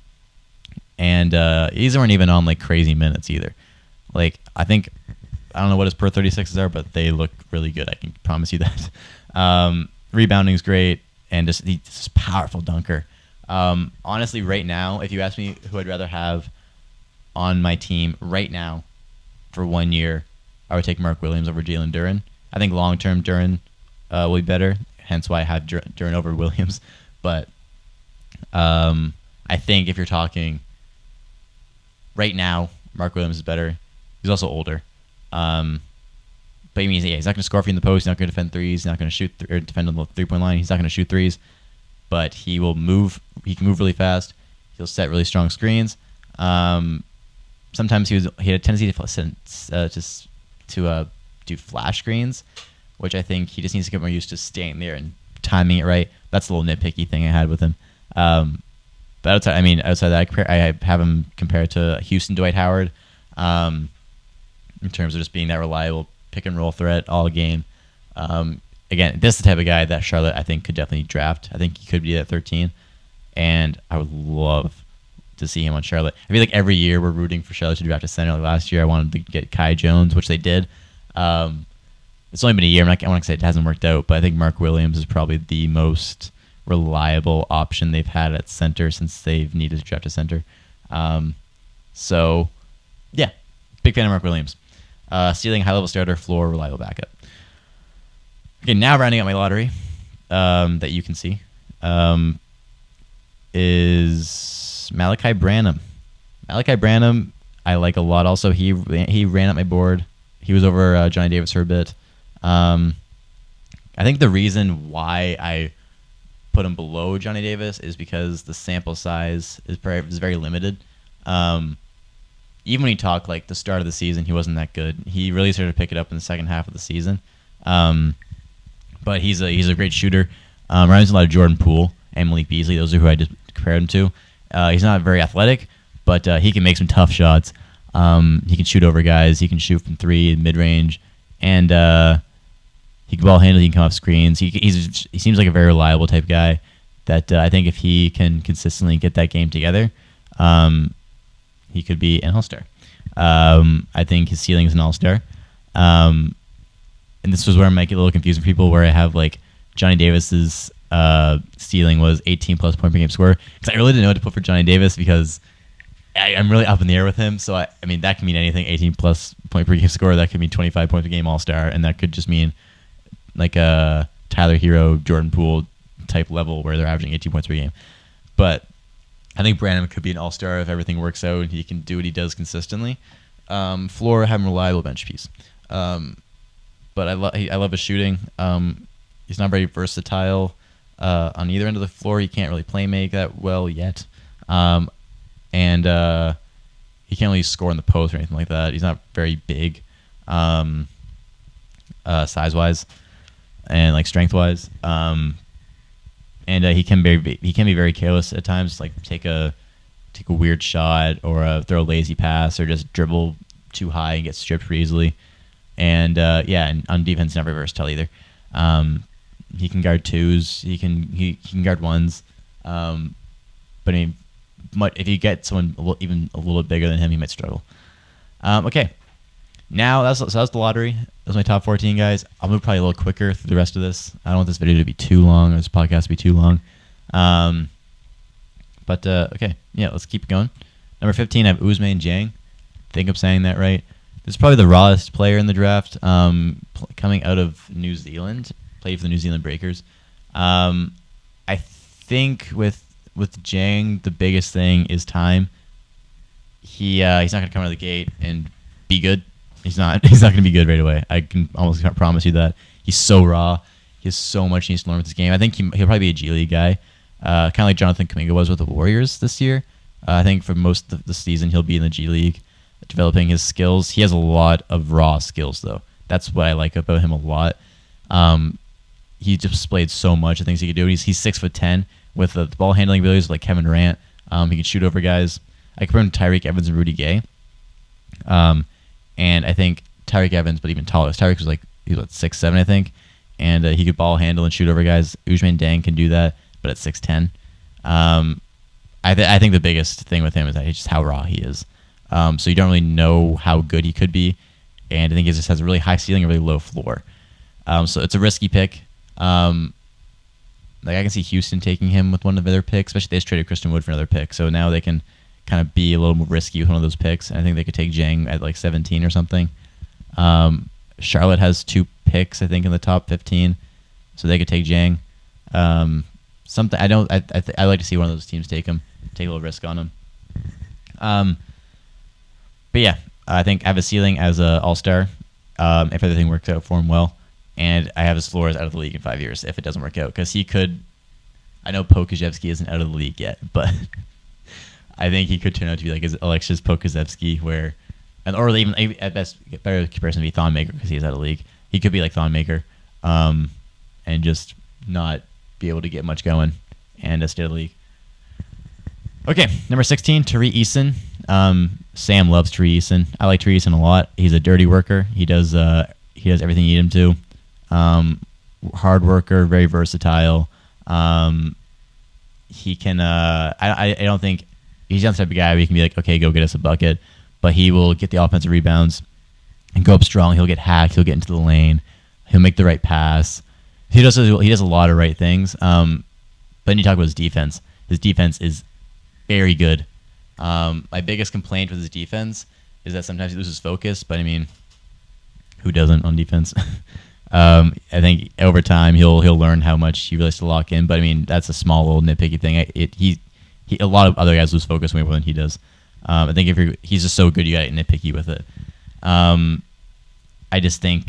S1: and these weren't even on like crazy minutes either. Like I don't know what his per 36s are, but they look really good. I can promise you that. Rebounding's great, and he's just a powerful dunker. Honestly, right now, if you ask me who I'd rather have on my team right now for 1 year, I would take Mark Williams over Jalen Duran. I think long-term Duran will be better, hence why I have Duran over Williams. But I think if you're talking right now, Mark Williams is better. He's also older. But he means, he's not going to score for you in the post. He's not going to defend threes. He's not going to shoot or defend on the 3-point line. He's not going to shoot threes. But he will move. He can move really fast. He'll set really strong screens. Sometimes he had a tendency to do flash screens, which I think he just needs to get more used to staying there and timing it right. That's a little nitpicky thing I had with him. But outside that, I have him compared to Houston Dwight Howard in terms of just being that reliable pick and roll threat all game. Again, this is the type of guy that Charlotte, I think, could definitely draft. I think he could be at 13, and I would love to see him on Charlotte. I feel like every year we're rooting for Charlotte to draft a center. Like last year, I wanted to get Kai Jones, which they did. It's only been a year. I want to say it hasn't worked out, but I think Mark Williams is probably the most reliable option they've had at center since they've needed to draft a center. So, yeah, big fan of Mark Williams. Ceiling, high-level starter, floor, reliable backup. Okay, now rounding out my lottery that you can see is Malachi Branham. Malachi Branham, I like a lot. Also, he ran up my board. He was over Johnny Davis for a bit. I think the reason why I put him below Johnny Davis is because the sample size is very limited. Even when he talked like the start of the season, he wasn't that good. He really started to pick it up in the second half of the season. But he's a great shooter. Reminds me a lot of Jordan Poole and Malik Beasley. Those are who I just compared him to. He's not very athletic, but he can make some tough shots. He can shoot over guys. He can shoot from three, mid-range, and he can ball handle. He can come off screens. He seems like a very reliable type guy that I think if he can consistently get that game together, he could be an all-star. I think his ceiling is an all-star. And this was where I might get a little confused with people, where I have like Johnny Davis's ceiling was 18-plus point per game scorer. Because I really didn't know what to put for Johnny Davis because I'm really up in the air with him. So, I mean, that can mean anything, 18-plus point per game scorer. That could mean 25 points per game all-star. And that could just mean like a Tyler Hero, Jordan Poole type level where they're averaging 18 points per game. But I think Branham could be an all-star if everything works out and he can do what he does consistently. Floor, have him reliable bench piece. But I love his shooting. He's not very versatile on either end of the floor. He can't really play make that well yet. And he can't really score in the post or anything like that. He's not very big size-wise and like strength-wise. And he can be very careless at times, like take a weird shot or throw a lazy pass or just dribble too high and get stripped pretty easily. And and on defense, never versatile either. He can guard twos. He can guard ones. But I mean, if you get someone even a little bit bigger than him, he might struggle. Okay, now that's the lottery. That was my top 14 guys. I'll move probably a little quicker through the rest of this. I don't want this video to be too long or this podcast to be too long. Okay, yeah, let's keep going. Number 15, I have Ousmane Dieng. I think I'm saying that right. This is probably the rawest player in the draft, coming out of New Zealand. Played for the New Zealand Breakers. I think with Jiang, the biggest thing is time. He's not going to come out of the gate and be good. He's not going to be good right away. I can almost promise you that. He's so raw. He has so much he needs to learn with this game. I think he'll probably be a G League guy, kind of like Jonathan Kuminga was with the Warriors this year. I think for most of the season he'll be in the G League, developing his skills. He has a lot of raw skills, though. That's what I like about him a lot. He displayed so much of things he could do. He's 6'10" with the ball handling abilities like Kevin Durant. He can shoot over guys. I compare him to Tyreek Evans and Rudy Gay. And I think Tyreek Evans, but even taller. Tyreek was he was 6'7", I think, and he could ball handle and shoot over guys. Ousmane Dieng can do that, but at 6'10". I think the biggest thing with him is that just how raw he is. So you don't really know how good he could be, and I think he just has a really high ceiling and really low floor. So it's a risky pick. I can see Houston taking him with one of their picks, especially if they just traded Christian Wood for another pick. So now they can kind of be a little more risky with one of those picks. And I think they could take Jiang at 17 or something. Charlotte has 2 picks, I think, in the top 15, so they could take Jiang. I like to see one of those teams take him, take a little risk on him. But yeah, I think I have a ceiling as an all-star if everything works out for him well. And I have his floor as out of the league in 5 years if it doesn't work out. Because he could... I know Pokazevsky isn't out of the league yet, but I think he could turn out to be like his Alexis Pokazevsky, where... Or even at best, better comparison to be Thonmaker because he's out of the league. He could be like Thonmaker and just not be able to get much going and stay out of the league. Okay, number 16, Tari Eason. Sam loves Tari Eason. I like Tari Eason a lot. He's a dirty worker. He does everything you need him to. Hard worker, very versatile. He can. I don't think he's not the type of guy where he can be like, okay, go get us a bucket. But he will get the offensive rebounds and go up strong. He'll get hacked. He'll get into the lane. He'll make the right pass. He does a lot of right things. But then you talk about his defense. His defense is very good. My biggest complaint with his defense is that sometimes he loses focus. But I mean, who doesn't on defense? I think over time he'll learn how much he really has to lock in. But I mean, that's a small little nitpicky thing. A lot of other guys lose focus way more than he does. I think he's just so good, you got to get nitpicky with it. I just think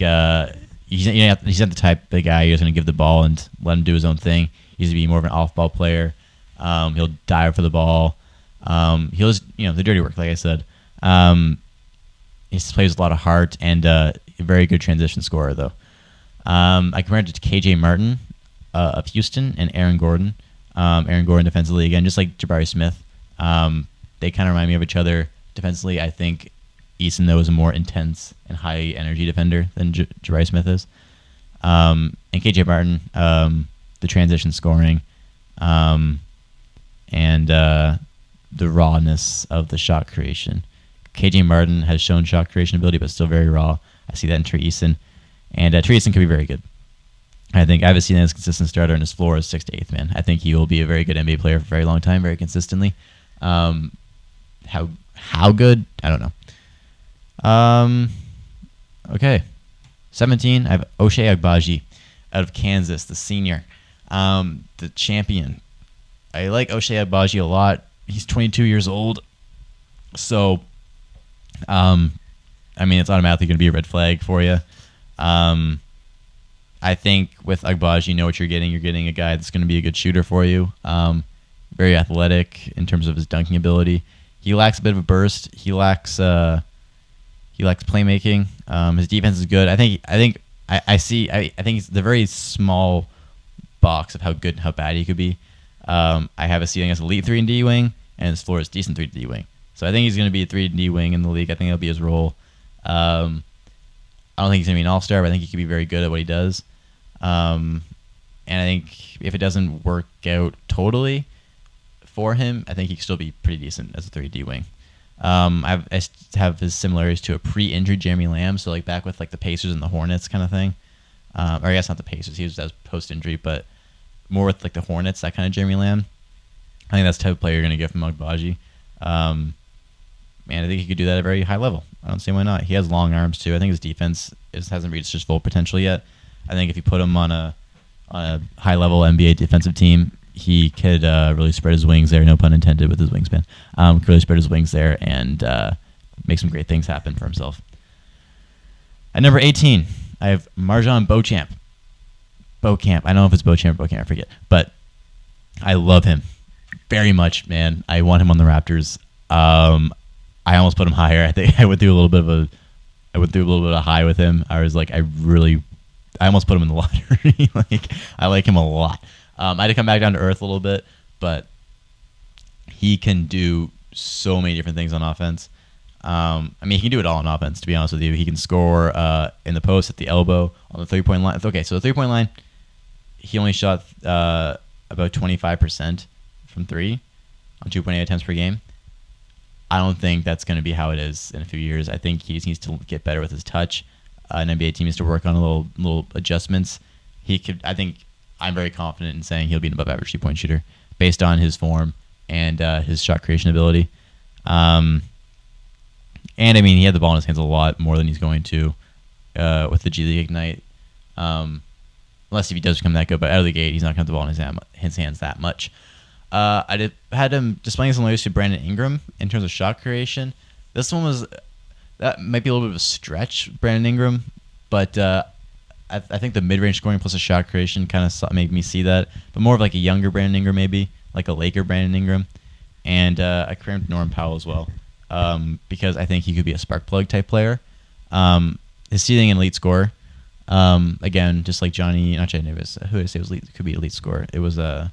S1: he's not the type of guy who's going to give the ball and let him do his own thing. He's going to be more of an off-ball player. He'll dive for the ball. He'll just, the dirty work, like I said. He plays with a lot of heart and a very good transition scorer, though. I compared it to KJ Martin of Houston and Aaron Gordon. Aaron Gordon defensively, again, just like Jabari Smith. They kind of remind me of each other defensively. I think Eason, though, is a more intense and high-energy defender than Jabari Smith is. And KJ Martin, the transition scoring, and the rawness of the shot creation. KJ Martin has shown shot creation ability, but still very raw. I see that in Tari Eason. And Tari Eason could be very good. I think I haven't seen him as a consistent starter, and his floor is 6th to 8th man. I think he will be a very good NBA player for a very long time, very consistently. How good? I don't know. Okay. 17, I have Oshae Agbaji out of Kansas, the senior, the champion. I like Oshae Agbaji a lot. He's 22 years old. So, it's automatically going to be a red flag for you. I think with Agbaji, you know what you're getting. You're getting a guy that's going to be a good shooter for you. Very athletic in terms of his dunking ability. He lacks a bit of a burst. He lacks playmaking. His defense is good. I think it's the very small box of how good and how bad he could be. I have a ceiling as elite 3-and-D wing, and his floor is decent 3-and-D wing. So I think he's going to be a 3-and-D wing in the league. I think that'll be his role. I don't think he's going to be an all-star, but I think he could be very good at what he does. And I think if it doesn't work out totally for him, I think he can still be pretty decent as a 3-D wing. I have his similarities to a pre-injury Jeremy Lamb, so like back with like the Pacers and the Hornets kind of thing. Or I guess not the Pacers, he was as post-injury, but more with like the Hornets, that kind of Jeremy Lamb. I think that's the type of player you're going to get from Agbaji. And I think he could do that at a very high level. I don't see why not. He has long arms too. I think his defense hasn't reached his full potential yet. I think if you put him on a high-level NBA defensive team, he could really spread his wings there, no pun intended with his wingspan. Could really spread his wings there and make some great things happen for himself. At number 18, I have Marjon Beauchamp. Beaucamp. I don't know if it's Beauchamp or Beaucamp, I forget. But I love him very much, man. I want him on the Raptors. I almost put him higher. I think I went through a little bit of a high with him. I was like, I almost put him in the lottery. I like him a lot. I had to come back down to earth a little bit, but he can do so many different things on offense. He can do it all on offense, to be honest with you. He can score in the post, at the elbow, on the three-point line. Okay, so the three-point line, he only shot about 25% from three on 2.8 attempts per game. I don't think that's going to be how it is in a few years. I think he just needs to get better with his touch. An NBA team needs to work on a little adjustments. I'm very confident in saying he'll be an above-average 3-point shooter based on his form and his shot creation ability. He had the ball in his hands a lot more than he's going to with the G League Ignite. Unless if he does become that good, but out of the gate, he's not going to have the ball in his hands that much. I had him displaying similarities to Brandon Ingram in terms of shot creation. This one was That might be a little bit of a stretch, Brandon Ingram, but I think the mid-range scoring plus a shot creation kind of made me see that, but more of like a younger Brandon Ingram, maybe like a Laker Brandon Ingram, and I cramped Norman Powell as well, because I think he could be a spark plug type player. His ceiling an elite scorer. Again, just like not Johnny Davis. Who did I say was elite? Could be elite scorer. It was who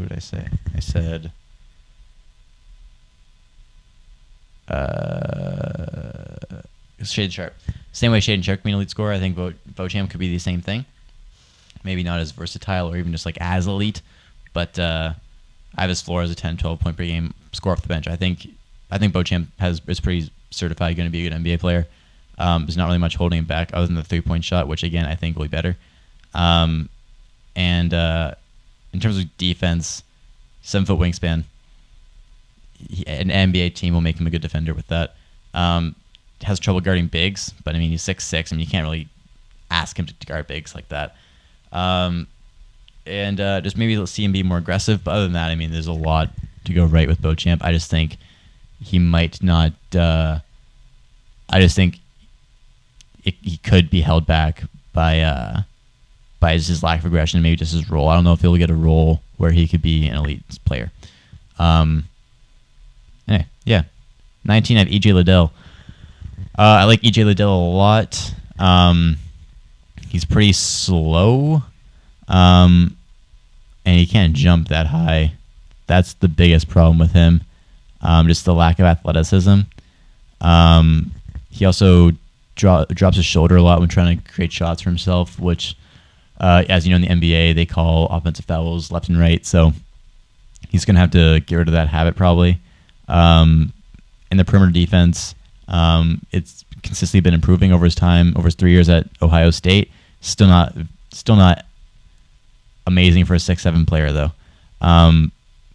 S1: did I say? I said Shaden Sharpe. Same way Shaden Sharpe could be an elite scorer. I think Beauchamp could be the same thing. Maybe not as versatile or even just like as elite, but I have his floor as a 10, 12 point per game score off the bench. I think Beauchamp is pretty certified going to be a good NBA player. There's not really much holding him back other than the 3-point shot, which again I think will be better. And in terms of defense, 7-foot wingspan. An NBA team will make him a good defender with that. Has trouble guarding bigs, but I mean he's 6'6", and you can't really ask him to guard bigs like that. Just maybe let's see him be more aggressive. But other than that, I mean, there's a lot to go right with Beauchamp. I just think he might not. I just think he could be held back by his lack of aggression, maybe just his role. I don't know if he'll get a role where he could be an elite player. Anyway, yeah, 19. I have EJ Liddell. I like EJ Liddell a lot. He's pretty slow, and he can't jump that high. That's the biggest problem with him. Just the lack of athleticism. He also drops his shoulder a lot when trying to create shots for himself, which, as you know, in the NBA, they call offensive fouls left and right. So he's going to have to get rid of that habit probably. In the perimeter defense, it's consistently been improving over his 3 years at Ohio State. Still not amazing for a 6'7" player though.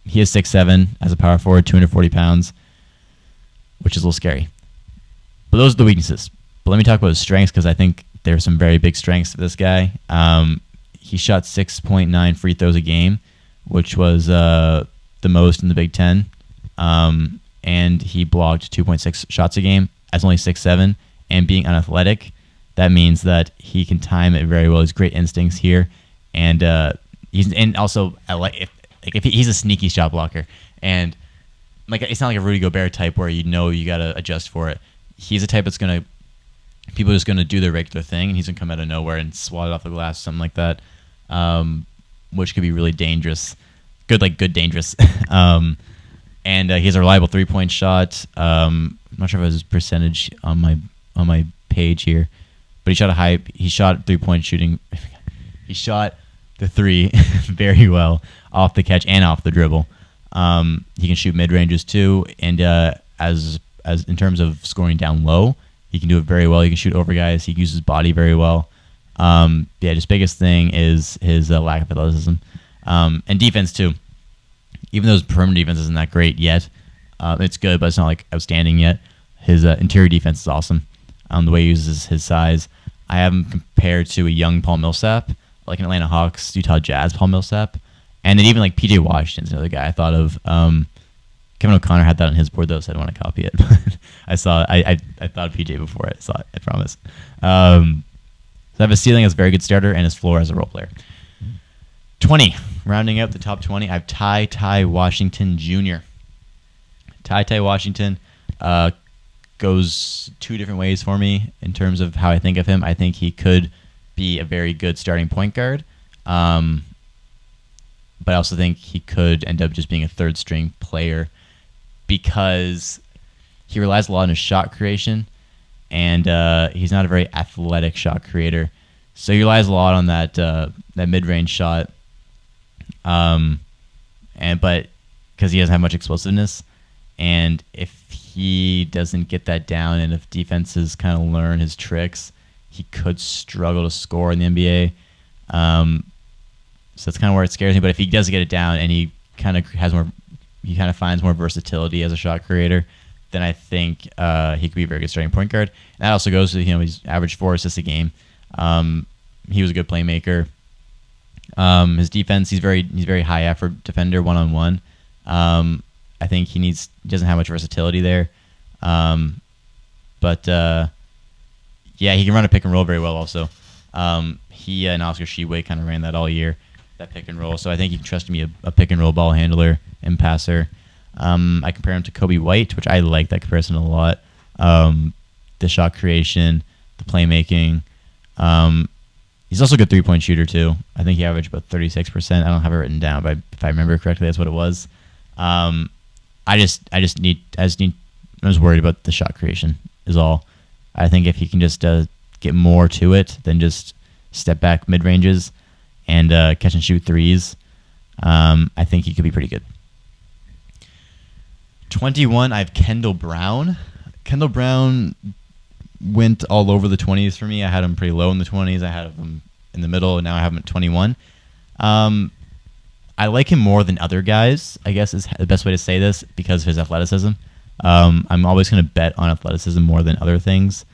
S1: He is 6'7" as a power forward, 240 pounds, which is a little scary. But those are the weaknesses. But let me talk about his strengths, because I think there are some very big strengths to this guy. He shot 6.9 free throws a game, which was the most in the Big Ten. And he blocked 2.6 shots a game as only 6'7", and being unathletic. That means that he can time it very well. He's great instincts here, and he's a sneaky shot blocker. And like, it's not like a Rudy Gobert type where you gotta adjust for it. He's a type that's people are just gonna do their regular thing, and he's gonna come out of nowhere and swat it off the glass, something like that, which could be really dangerous. Good dangerous. And he has a reliable 3-point shot. I'm not sure if it was his percentage on my page here, but he shot 3-point shooting. He shot the three very well off the catch and off the dribble. He can shoot mid ranges too, and as in terms of scoring down low, he can do it very well. He can shoot over guys. He uses his body very well. His biggest thing is his lack of athleticism, and defense too. Even though his perimeter defense isn't that great yet, it's good, but it's not like outstanding yet. His interior defense is awesome. The way he uses his size, I have him compared to a young Paul Millsap, like an Atlanta Hawks, Utah Jazz Paul Millsap, and then even like PJ Washington's another guy I thought of. Kevin O'Connor had that on his board though, so I didn't want to copy it. I thought of PJ before I saw it. I promise. So I have a ceiling as a very good starter and his floor as a role player. 20, rounding out the top 20, I have Taihei Washington Jr. Taihei Washington goes two different ways for me in terms of how I think of him. I think he could be a very good starting point guard, but I also think he could end up just being a third-string player because he relies a lot on his shot creation, and he's not a very athletic shot creator. So he relies a lot on that mid-range shot. But because he doesn't have much explosiveness, and if he doesn't get that down, and if defenses kind of learn his tricks, he could struggle to score in the NBA. So that's kind of where it scares me. But if he does get it down and he kind of finds more versatility as a shot creator, then I think he could be a very good starting point guard. And that also goes to he's averaged 4 assists a game. He was a good playmaker. His defense, he's very high effort defender 1-on-1. I think he doesn't have much versatility there. But yeah, he can run a pick and roll very well also. He and Oscar Tshiebwe kind of ran that all year, that pick and roll. So I think you can trust me a pick and roll ball handler and passer. I compare him to Kobe White, which I like that comparison a lot. The shot creation, the playmaking. He's also a good 3-point shooter too. I think he averaged about 36%. I don't have it written down, but if I remember correctly, that's what it was. I was worried about the shot creation is all. I think if he can just get more to it than just step back mid ranges and catch and shoot threes, I think he could be pretty good. 21, I have Kendall Brown. Kendall Brown went all over the 20s for me. I had him pretty low in the 20s. I had him in the middle, and now I have him at 21. I like him more than other guys, I guess is the best way to say this, because of his athleticism. I'm always going to bet on athleticism more than other things.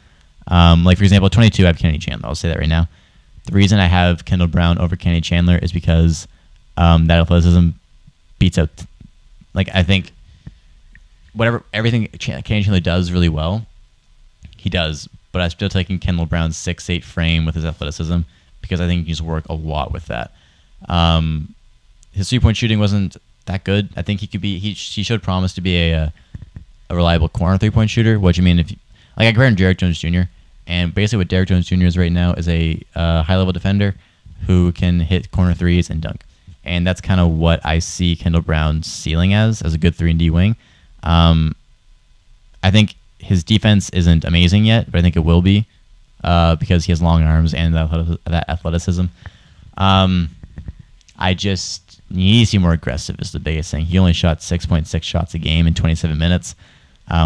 S1: Like, for example, 22, I have Kenny Chandler. I'll say that right now. The reason I have Kendall Brown over Kenny Chandler is because that athleticism beats out... Like, I think everything Kenny Chandler does really well, he does. But I'm still taking Kendall Brown's 6'8" frame with his athleticism because I think he needs to work a lot with that. His 3-point shooting wasn't that good. I think he could be... He showed promise to be a reliable corner 3-point shooter. What do you mean if... I compare him to Derrick Jones Jr., and basically what Derrick Jones Jr. is right now is a high-level defender who can hit corner threes and dunk. And that's kind of what I see Kendall Brown's ceiling as a good 3-and-D wing. I think his defense isn't amazing yet, but I think it will be because he has long arms and that athleticism. I just need to see more aggressive is the biggest thing. He only shot 6.6 shots a game in 27 minutes,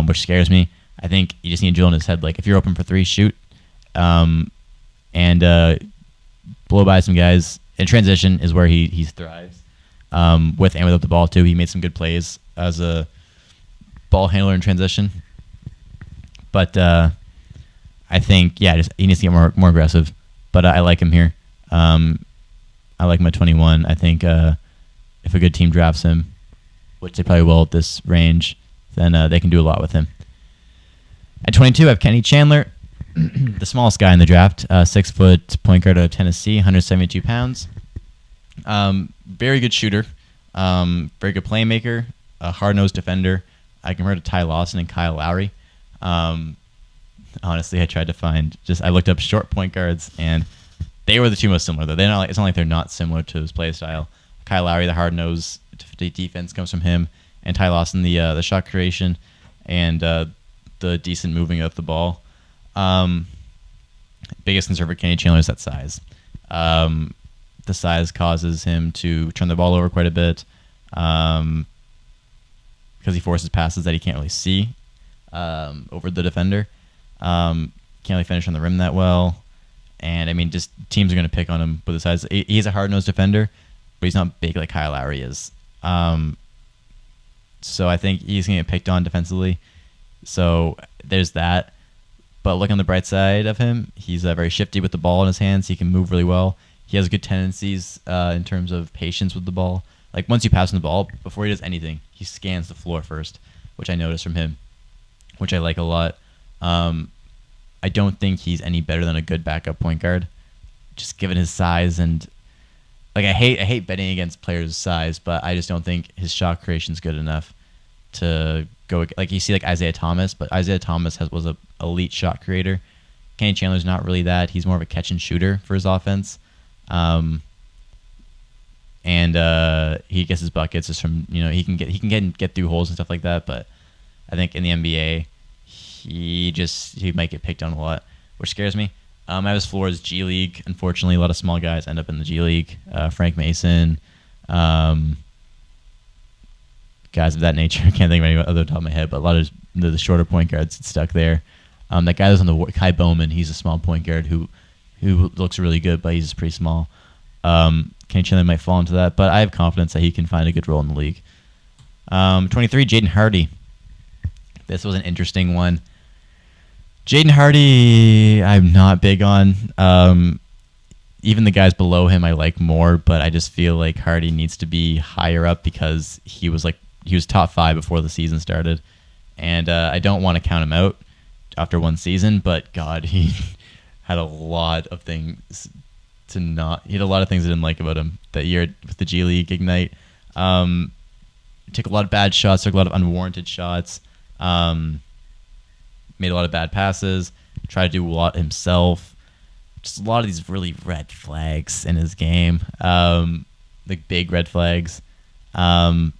S1: which scares me. I think you just need to drill in his head, like, if you're open for 3, shoot, and blow by some guys. In transition is where he thrives, with and without the ball, too. He made some good plays as a ball handler in transition. But I think, just he needs to get more aggressive. But I like him here. I like him at 21. I think if a good team drafts him, which they probably will at this range, then they can do a lot with him. At 22, I have Kenny Chandler, the smallest guy in the draft, 6-foot point guard out of Tennessee, 172 pounds. Very good shooter, very good playmaker, a hard-nosed defender. I compare to Ty Lawson and Kyle Lowry. Honestly, I tried to find I looked up short point guards, and they were the two most similar. Though it's not like they're not similar to his play style. Kyle Lowry, the hard-nosed defense comes from him, and Ty Lawson, the shot creation, and the decent moving of the ball. Biggest concern for Kenny Chandler is that size. The size causes him to turn the ball over quite a bit because he forces passes that he can't really see over the defender. Can't really finish on the rim that well. And, I mean, just teams are going to pick on him with his size. He's a hard-nosed defender, but he's not big like Kyle Lowry is. So I think he's going to get picked on defensively. So there's that. But look on the bright side of him. He's very shifty with the ball in his hands. He can move really well. He has good tendencies in terms of patience with the ball. Like, once you pass him the ball, before he does anything, he scans the floor first, which I noticed from him, which I like a lot. I don't think he's any better than a good backup point guard, just given his size. And like, I hate betting against players' size, but I just don't think his shot creation is good enough to go. Like, you see like Isaiah Thomas, but Isaiah Thomas was an elite shot creator. Kenny Chandler's not really that. He's more of a catch and shooter for his offense. And he gets his buckets just from, he can get through holes and stuff like that. But I think in the NBA, he might get picked on a lot, which scares me. I have his floor as G League. Unfortunately, a lot of small guys end up in the G League. Frank Mason, guys of that nature. I can't think of any other top of my head, but a lot of the shorter point guards stuck there. That guy that's on the Kai Bowman, he's a small point guard who looks really good, but he's pretty small. Kenny Chandler might fall into that, but I have confidence that he can find a good role in the league. 23, Jaden Hardy. This was an interesting one. Jaden Hardy, I'm not big on. Even the guys below him I like more, but I just feel like Hardy needs to be higher up because he was top 5 before the season started. and I don't want to count him out after one season, but God, he had a lot of things he had a lot of things I didn't like about him that year with the G League Ignite. Took a lot of bad shots, took a lot of unwarranted shots, made a lot of bad passes, tried to do a lot himself. Just a lot of these really red flags in his game, like big red flags. But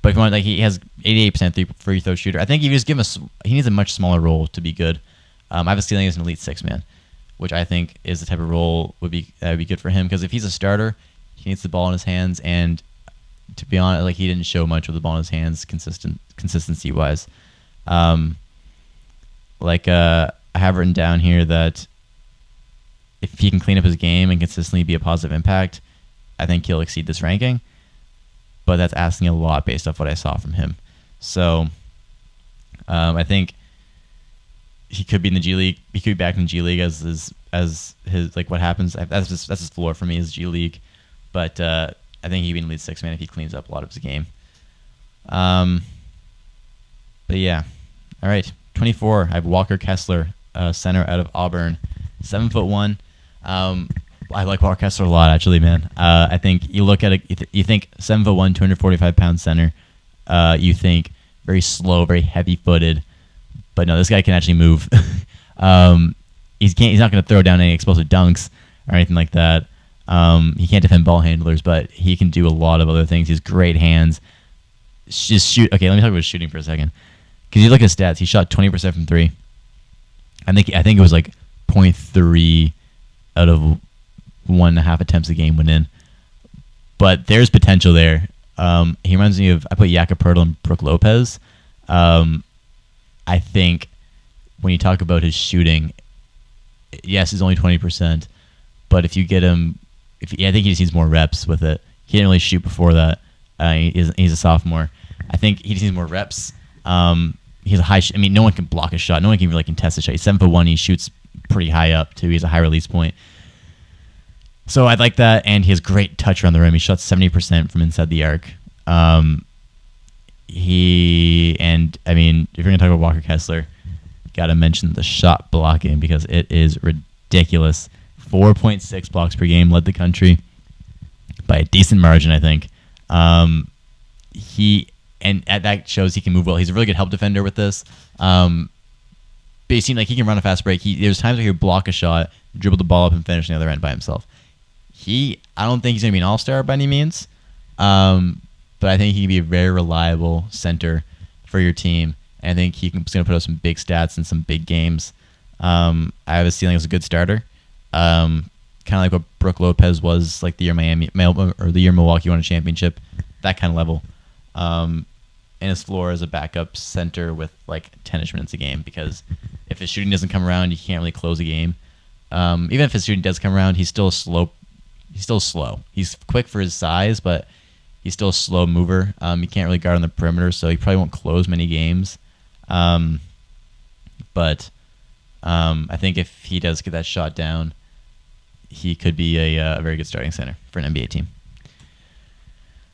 S1: if you want, like, he has 88% free throw shooter. I think if you just give him he needs a much smaller role to be good. I have a ceiling as an elite 6-man, which I think is the type of role that would be good for him, because if he's a starter, he needs the ball in his hands, and to be honest, like, he didn't show much with the ball in his hands consistency wise. I have written down here that if he can clean up his game and consistently be a positive impact, I think he'll exceed this ranking. But that's asking a lot based off what I saw from him. So I think he could be in the G League. He could be back in the G League as his like what happens. That's his floor for me is G League. But I think he'd be in lead 6-man if he cleans up a lot of his game. But yeah, all right. 24. I have Walker Kessler, center out of Auburn, 7'1". I like Walker Kessler a lot, actually, man. I think you look at it, you think 7'1", 245-pound center. You think very slow, very heavy-footed, but no, this guy can actually move. He's not going to throw down any explosive dunks or anything like that. He can't defend ball handlers, but he can do a lot of other things. He has great hands. Just shoot. Okay, let me talk about shooting for a second. Because you look at his stats, he shot 20% from three. I think it was like 0.3 out of 1.5 attempts a game went in. But there's potential there. He reminds me of, I put Jakob Poeltl and Brook Lopez. I think when you talk about his shooting, yes, it's only 20%. But if you get him, I think he just needs more reps with it. He didn't really shoot before that. He's a sophomore. I think he just needs more reps. He's a high. No one can block a shot. No one can really contest a shot. He's 7'1". He shoots pretty high up too. He has a high release point. So I like that, and he has great touch around the rim. He shot 70% from inside the arc. If you're gonna talk about Walker Kessler, gotta mention the shot blocking because it is ridiculous. 4.6 blocks per game, led the country by a decent margin, I think. That shows he can move well. He's a really good help defender with this. But he seemed like he can run a fast break. There's times where he'll block a shot, dribble the ball up, and finish on the other end by himself. I don't think he's going to be an all-star by any means, but I think he can be a very reliable center for your team. And I think he's going to put up some big stats in some big games. I have a ceiling as a good starter, kind of like what Brook Lopez was like the year Milwaukee won a championship, that kind of level. And his floor as a backup center with like 10-ish minutes a game, because if his shooting doesn't come around, you can't really close a game. Even if his shooting does come around, he's still slow. He's quick for his size, but he's still a slow mover. He can't really guard on the perimeter, so he probably won't close many games. But I think if he does get that shot down, he could be a very good starting center for an NBA team.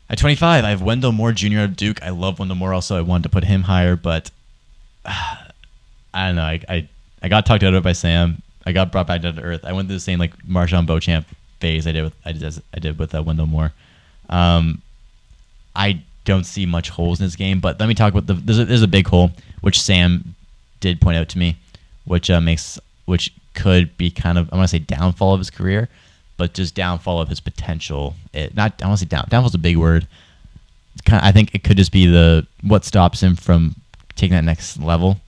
S1: At 25, I have Wendell Moore Jr. of Duke. I love Wendell Moore also. I wanted to put him higher, but I don't know. I got talked out of it by Sam. I got brought back down to earth. I went through the same like Marjon Beauchamp phase I did with Wendell Moore. I don't see much holes in his game, but let me talk about there's a big hole which Sam did point out to me, which could be kind of, I want to say downfall of his career, but just downfall of his potential. I want to say downfall's a big word. I think it could just be what stops him from taking that next level.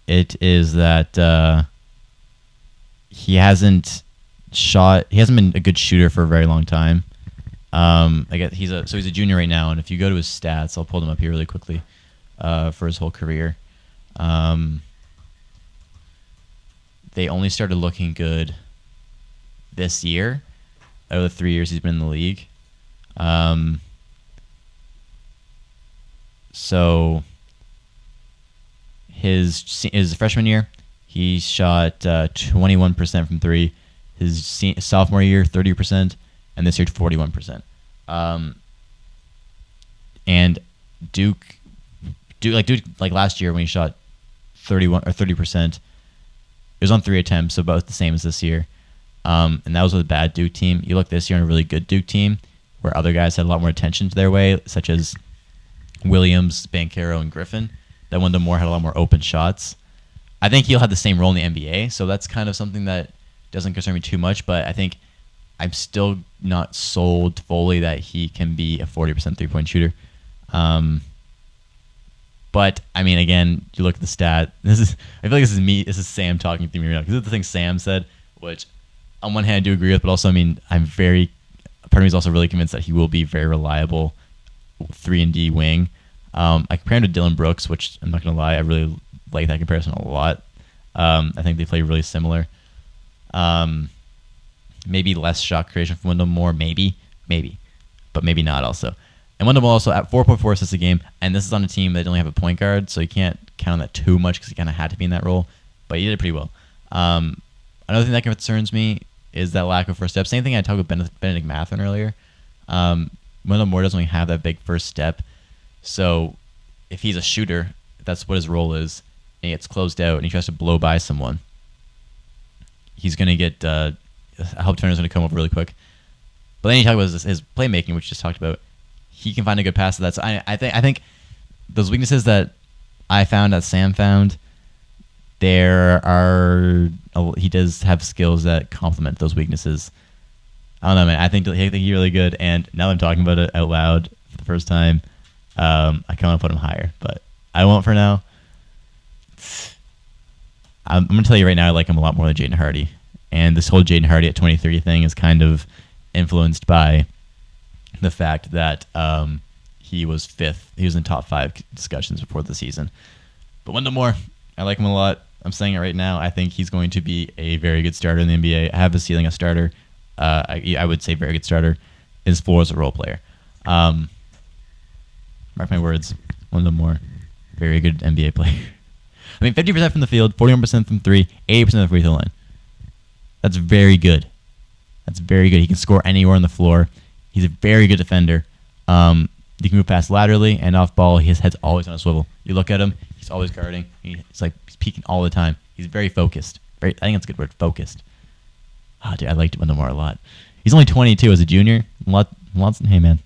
S1: It is that he hasn't been a good shooter for a very long time. He's a junior right now, and if you go to his stats, I'll pull them up here really quickly for his whole career. They only started looking good this year out of the 3 years he's been in the league. So his freshman year, he shot 21% from three. His sophomore year, 30%, and this year, 41%. And Duke like last year when he shot 31 or 30%. It was on 3 attempts, so about the same as this year. And that was with a bad Duke team. You look this year on a really good Duke team where other guys had a lot more attention to their way, such as Williams, Banquero, and Griffin. That Wendell Moore had a lot more open shots. I think he'll have the same role in the NBA, so that's kind of something that doesn't concern me too much, but I think I'm still not sold fully that he can be a 40% three-point shooter. But, I mean, again, you look at the stat. I feel like this is Sam talking to me right now, because this is the thing Sam said, which on one hand I do agree with, but also, I mean, part of me is also really convinced that he will be very reliable 3-and-D wing. I compare him to Dylan Brooks, which I'm not going to lie, I really like that comparison a lot. I think they play really similar. Maybe less shot creation from Wendell Moore, maybe, but maybe not also. And Wendell Moore also at 4.4 assists a game, and this is on a team that only have a point guard, so you can't count on that too much because he kind of had to be in that role, but he did it pretty well. Another thing that concerns me is that lack of first step. Same thing I talked with Benedict Mathurin earlier. Wendell Moore doesn't really have that big first step, so if he's a shooter, that's what his role is, and he gets closed out and he tries to blow by someone, he's going to get... I hope Turner's going to come up really quick. But then you talk about his playmaking, which you just talked about. He can find a good pass to that. So I think those weaknesses that I found, that Sam found, he does have skills that complement those weaknesses. I don't know, man. I think he's really good. And now that I'm talking about it out loud for the first time, I kind of want to put him higher. But I won't for now. I'm going to tell you right now, I like him a lot more than Jaden Hardy. And this whole Jaden Hardy at 2030 thing is kind of influenced by the fact that he was 5th. He was in top 5 discussions before the season. But Wendell Moore, I like him a lot. I'm saying it right now. I think he's going to be a very good starter in the NBA. I have a ceiling a starter. I would say very good starter. His floor is a role player. Mark my words. Wendell Moore, very good NBA player. I mean, 50% from the field, 41% from 3, 80% of the free throw line. That's very good. He can score anywhere on the floor. He's a very good defender. He can move past laterally and off ball. His head's always on a swivel. You look at him, he's always guarding. It's like he's peeking all the time. He's very focused. I think that's a good word, focused. Dude, I liked Wendell Moore a lot. He's only 22 as a junior. Hey, man.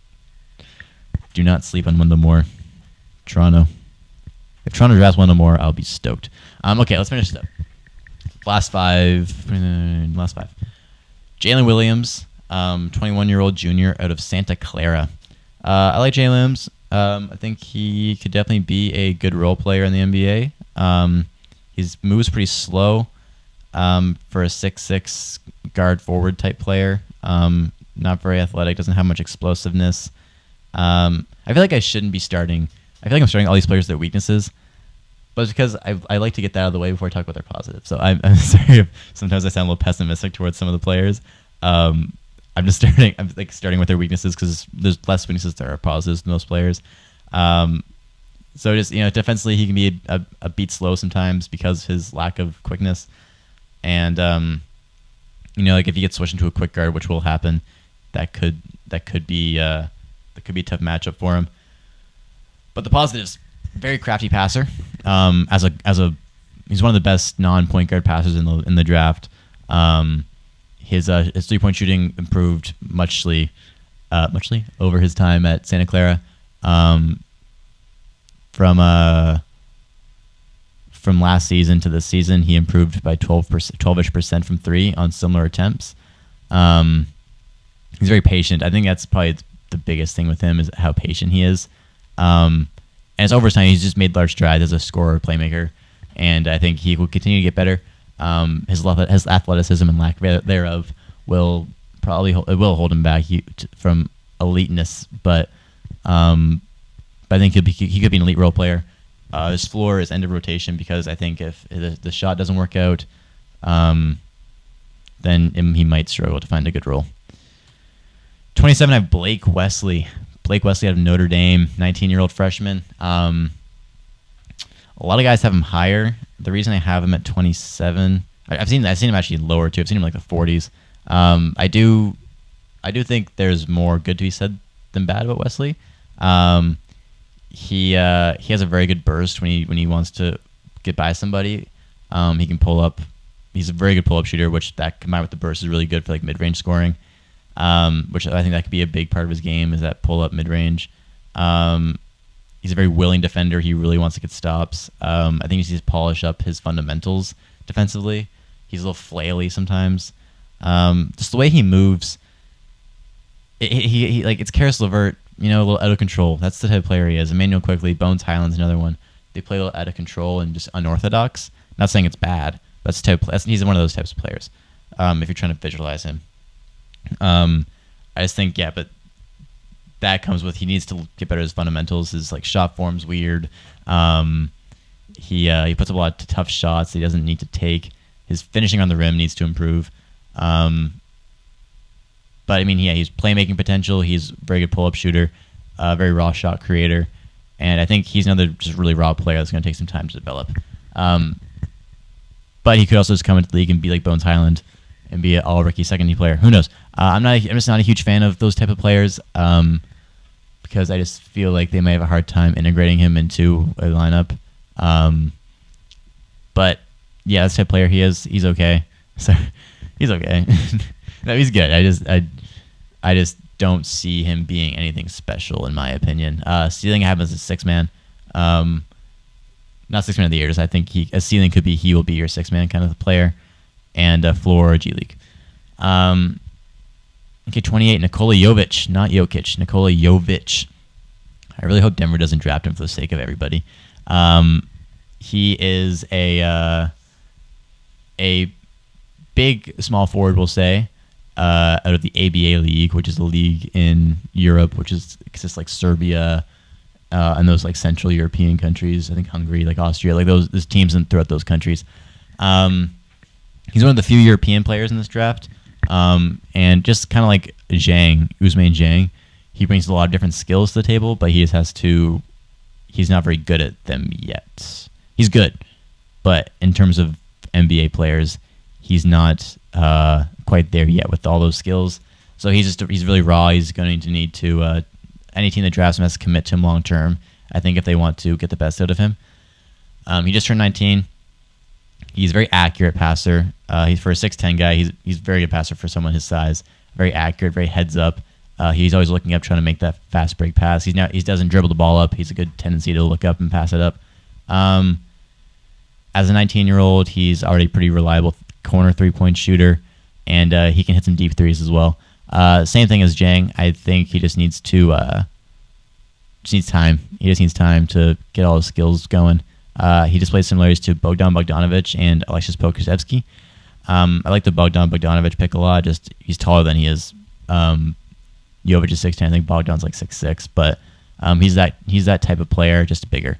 S1: Do not sleep on Wendell Moore. Toronto. If Toronto drafts Wendell Moore, I'll be stoked. Okay, let's finish this up. Last five. Jalen Williams, 21-year-old junior out of Santa Clara. I like Jalen Williams. I think he could definitely be a good role player in the NBA. His move's pretty slow for a 6'6" guard forward type player. Not very athletic, doesn't have much explosiveness. I feel like I shouldn't be starting. I feel like I'm starting all these players with their weaknesses. But it's because I like to get that out of the way before I talk about their positives. So I'm sorry if sometimes I sound a little pessimistic towards some of the players. I'm starting with their weaknesses because there's less weaknesses that are positives than most players. So just defensively he can be a beat slow sometimes because of his lack of quickness, and like if he gets switched into a quick guard, which will happen, that could be a tough matchup for him. But the positives. Very crafty passer. He's one of the best non-point guard passers in the draft. His 3-point shooting improved muchly over his time at Santa Clara. From last season to this season, he improved by 12-ish% from 3 on similar attempts. He's very patient. I think that's probably the biggest thing with him is how patient he is. And it's over time. He's just made large strides as a scorer, playmaker, and I think he will continue to get better. His athleticism and lack thereof will hold him back from eliteness, but I think he could be an elite role player. His floor is end of rotation because I think if the shot doesn't work out, then he might struggle to find a good role. 27, I have Blake Wesley. Blake Wesley out of Notre Dame, 19-year-old freshman. A lot of guys have him higher. The reason I have him at 27, I've seen him actually lower too. I've seen him like the 40s. I do think there's more good to be said than bad about Wesley. he has a very good burst when he wants to get by somebody. He can pull up. He's a very good pull-up shooter, which that combined with the burst is really good for like mid-range scoring. Which I think that could be a big part of his game is that pull-up mid-range. He's a very willing defender. He really wants to get stops. I think he needs to polish up his fundamentals defensively. He's a little flaily sometimes. Just the way he moves. He like it's Karis LeVert, a little out of control. That's the type of player he is. Emmanuel Quickly, Bones Highland's another one. They play a little out of control and just unorthodox. Not saying it's bad. That's the type. He's one of those types of players. If you're trying to visualize him, I just think but that comes with he needs to get better at his fundamentals. His like shot form's weird. He puts up a lot of tough shots that he doesn't need to take. His finishing on the rim needs to improve. But I mean, he's playmaking potential. He's a very good pull-up shooter, very raw shot creator, and I think he's another just really raw player that's going to take some time to develop. But he could also just come into the league and be like Bones Highland and be an all-rookie second-team player. Who knows? I'm just not a huge fan of those type of players because I just feel like they may have a hard time integrating him into a lineup. But yeah, that's the type of player he is. He's okay. So he's okay. No, he's good. I just don't see him being anything special in my opinion. Ceiling happens as a 6-man. Not 6-man of the year. Just I think a ceiling could be he will be your 6-man kind of player, and floor G League. Okay, 28, Nikola Jovic, not Jokic, Nikola Jovic. I really hope Denver doesn't draft him for the sake of everybody. He is a big small forward, we'll say, out of the ABA league, which is a league in Europe, which exists like Serbia and those like Central European countries. I think Hungary, like Austria, like those teams throughout those countries. He's one of the few European players in this draft, and just kind of like Ousmane Dieng, he brings a lot of different skills to the table, but he just has to. He's not very good at them yet. He's good, but in terms of NBA players, he's not quite there yet with all those skills. So he's really raw. He's going to need to any team that drafts him has to commit to him long term, I think, if they want to get the best out of him. He just turned 19. He's a very accurate passer. He's for a 6'10" guy. He's a very good passer for someone his size. Very accurate, very heads up. He's always looking up, trying to make that fast break pass. He doesn't dribble the ball up. He's a good tendency to look up and pass it up. As a 19-year-old, he's already pretty reliable corner 3-point shooter, and he can hit some deep threes as well. Same thing as Jiang. I think he just needs time. He just needs time to get all his skills going. He displays similarities to Bogdan Bogdanovic and Alexis Pokusevski. I like the Bogdan Bogdanovic pick a lot. Just he's taller than he is. Jovic is 6'10". I think Bogdan's like 6'6", but he's that type of player, just bigger.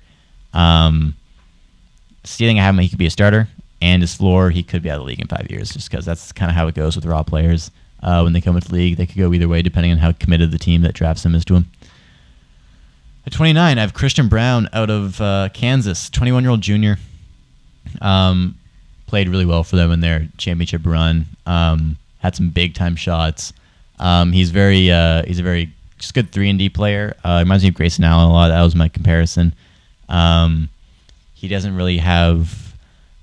S1: Stealing I have him, he could be a starter, and his floor, he could be out of the league in 5 years, just because that's kind of how it goes with raw players. When they come into the league, they could go either way depending on how committed the team that drafts him is to him. At 29, I have Christian Brown out of Kansas, 21-year-old junior. Played really well for them in their championship run. Had some big-time shots. He's a very just good 3-and-D player. Reminds me of Grayson Allen a lot. That was my comparison. He doesn't really have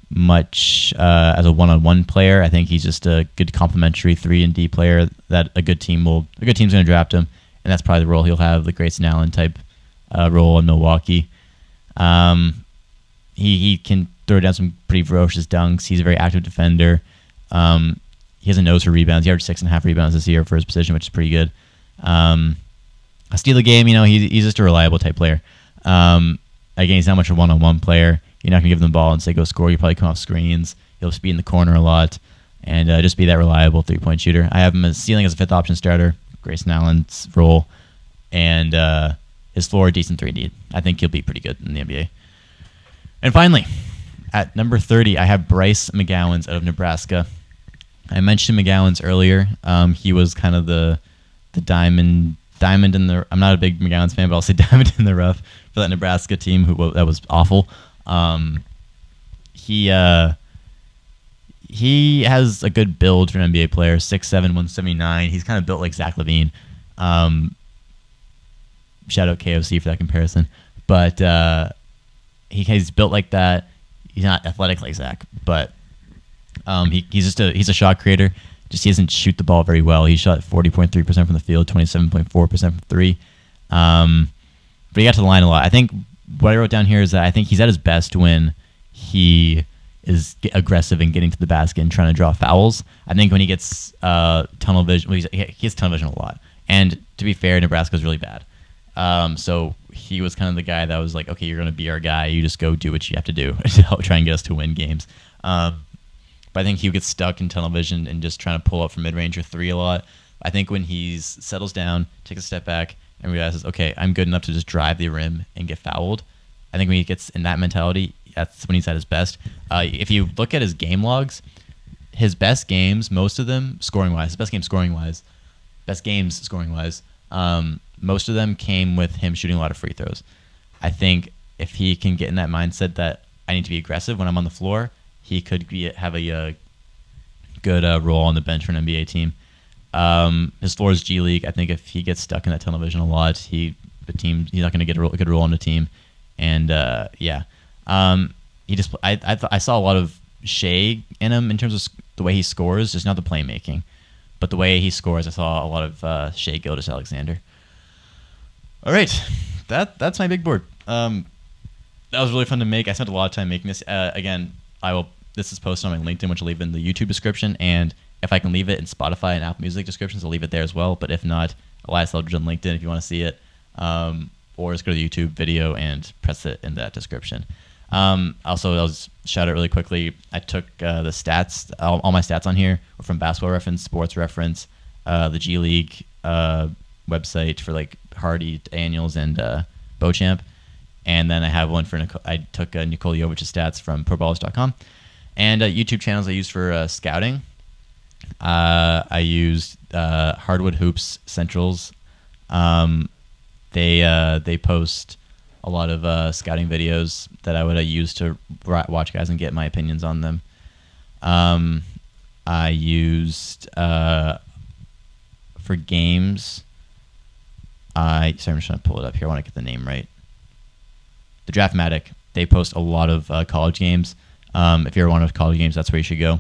S1: much as a one-on-one player. I think he's just a good complementary 3-and-D player that a good team's going to draft him, and that's probably the role he'll have, the Grayson Allen type role in Milwaukee. He can throw down some pretty ferocious dunks. He's a very active defender. He has a nose for rebounds. He averaged 6.5 rebounds this year for his position, which is pretty good. A steal a game, he's just a reliable type player. Again, he's not much of a one-on-one player. You're not going to give him the ball and say, go score. You'll probably come off screens. He'll just be in the corner a lot and just be that reliable 3-point shooter. I have him as ceiling as a 5th option starter, Grayson Allen's role, and his floor, decent 3-and-D. I think he'll be pretty good in the NBA. And finally, at number 30, I have Bryce McGowens out of Nebraska. I mentioned McGowens earlier. He was kind of the diamond in the. I'm not a big McGowens fan, but I'll say diamond in the rough for that Nebraska team that was awful. He has a good build for an NBA player. 6'7", 179. He's kind of built like Zach LaVine. Shout out KOC for that comparison. but he's built like that. He's not athletic like Zach, but he's a shot creator. Just he doesn't shoot the ball very well. He shot 40.3% from the field, 27.4% from three. But he got to the line a lot. I think what I wrote down here is that I think he's at his best when he is aggressive and getting to the basket and trying to draw fouls. I think when he gets tunnel vision, well, he gets tunnel vision a lot. And to be fair, Nebraska's really bad. So he was kind of the guy that was like, okay, you're going to be our guy. You just go do what you have to do to help try and get us to win games. But I think he would get stuck in tunnel vision and just trying to pull up from mid-range or three a lot. I think when he settles down, takes a step back, and realizes, okay, I'm good enough to just drive the rim and get fouled, I think when he gets in that mentality, that's when he's at his best. If you look at his game logs, his best games, most of them scoring-wise, most of them came with him shooting a lot of free throws. I think if he can get in that mindset that I need to be aggressive when I'm on the floor, he could have a good role on the bench for an NBA team. His floor is G League. I think if he gets stuck in that tunnel vision a lot, he's not going to get a good role on the team. And I saw a lot of Shea in him in terms of the way he scores, just not the playmaking, but the way he scores. I saw a lot of Shea Gilgeous-Alexander. All right, that's my big board. That was really fun to make. I spent a lot of time making this. Again, this is posted on my LinkedIn, which I'll leave in the YouTube description, and if I can leave it in Spotify and Apple Music descriptions, I'll leave it there as well. But if not, Elias Eldridge on LinkedIn if you want to see it, or just go to the YouTube video and press it in that description. Also, I'll just shout out really quickly. I took the stats, all my stats on here were from Basketball Reference, Sports Reference, the G League website for like Hardy, Daniels, and Beauchamp. And then I have one for I took Nikola Jovic's stats from ProBallers.com. And YouTube channels I used for scouting. I used Hardwood Hoops Centrals. They post a lot of scouting videos that I would use to watch guys and get my opinions on them. I used for games. I'm just trying to pull it up here. I want to get the name right. The Draftmatic. They post a lot of college games. If you ever want to college games, that's where you should go.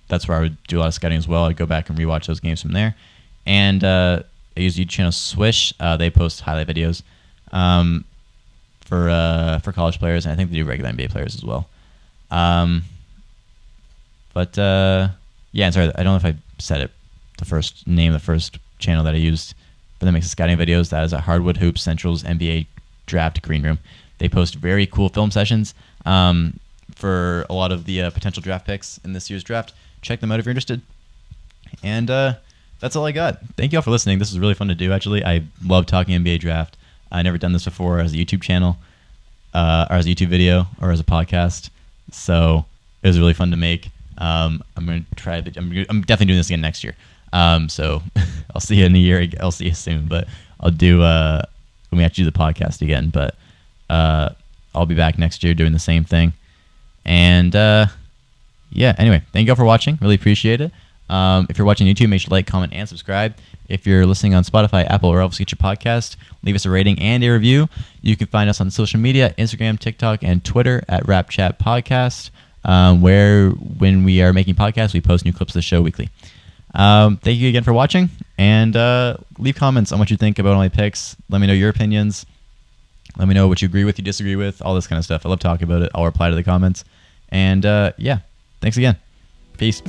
S1: That's where I would do a lot of scouting as well. I'd go back and rewatch those games from there. And I use YouTube channel Swish. They post highlight videos for college players, and I think they do regular NBA players as well. Yeah, sorry, I don't know if I said it. The first channel that I used for that makes the scouting videos. That is a Hardwood Hoops Central's NBA Draft Green Room. They post very cool film sessions for a lot of the potential draft picks in this year's draft. Check them out if you're interested. And that's all I got. Thank you all for listening. This was really fun to do, actually. I love talking NBA draft. I've never done this before as a YouTube channel, or as a YouTube video, or as a podcast. So it was really fun to make. I'm going to try. I'm definitely doing this again next year. So I'll see you in a year. I'll see you soon. But I'll do when we actually do the podcast again. But I'll be back next year doing the same thing. And yeah. Anyway, thank you all for watching. Really appreciate it. If you're watching YouTube, make sure to like, comment, and subscribe. If you're listening on Spotify, Apple, or wherever you get your podcast, leave us a rating and a review. You can find us on social media, Instagram, TikTok, and Twitter at RapChat Podcast, where when we are making podcasts, we post new clips of the show weekly. Thank you again for watching, and leave comments on what you think about all my picks. Let me know your opinions. Let me know what you agree with, you disagree with, all this kind of stuff. I love talking about it. I'll reply to the comments. And yeah, thanks again. Peace.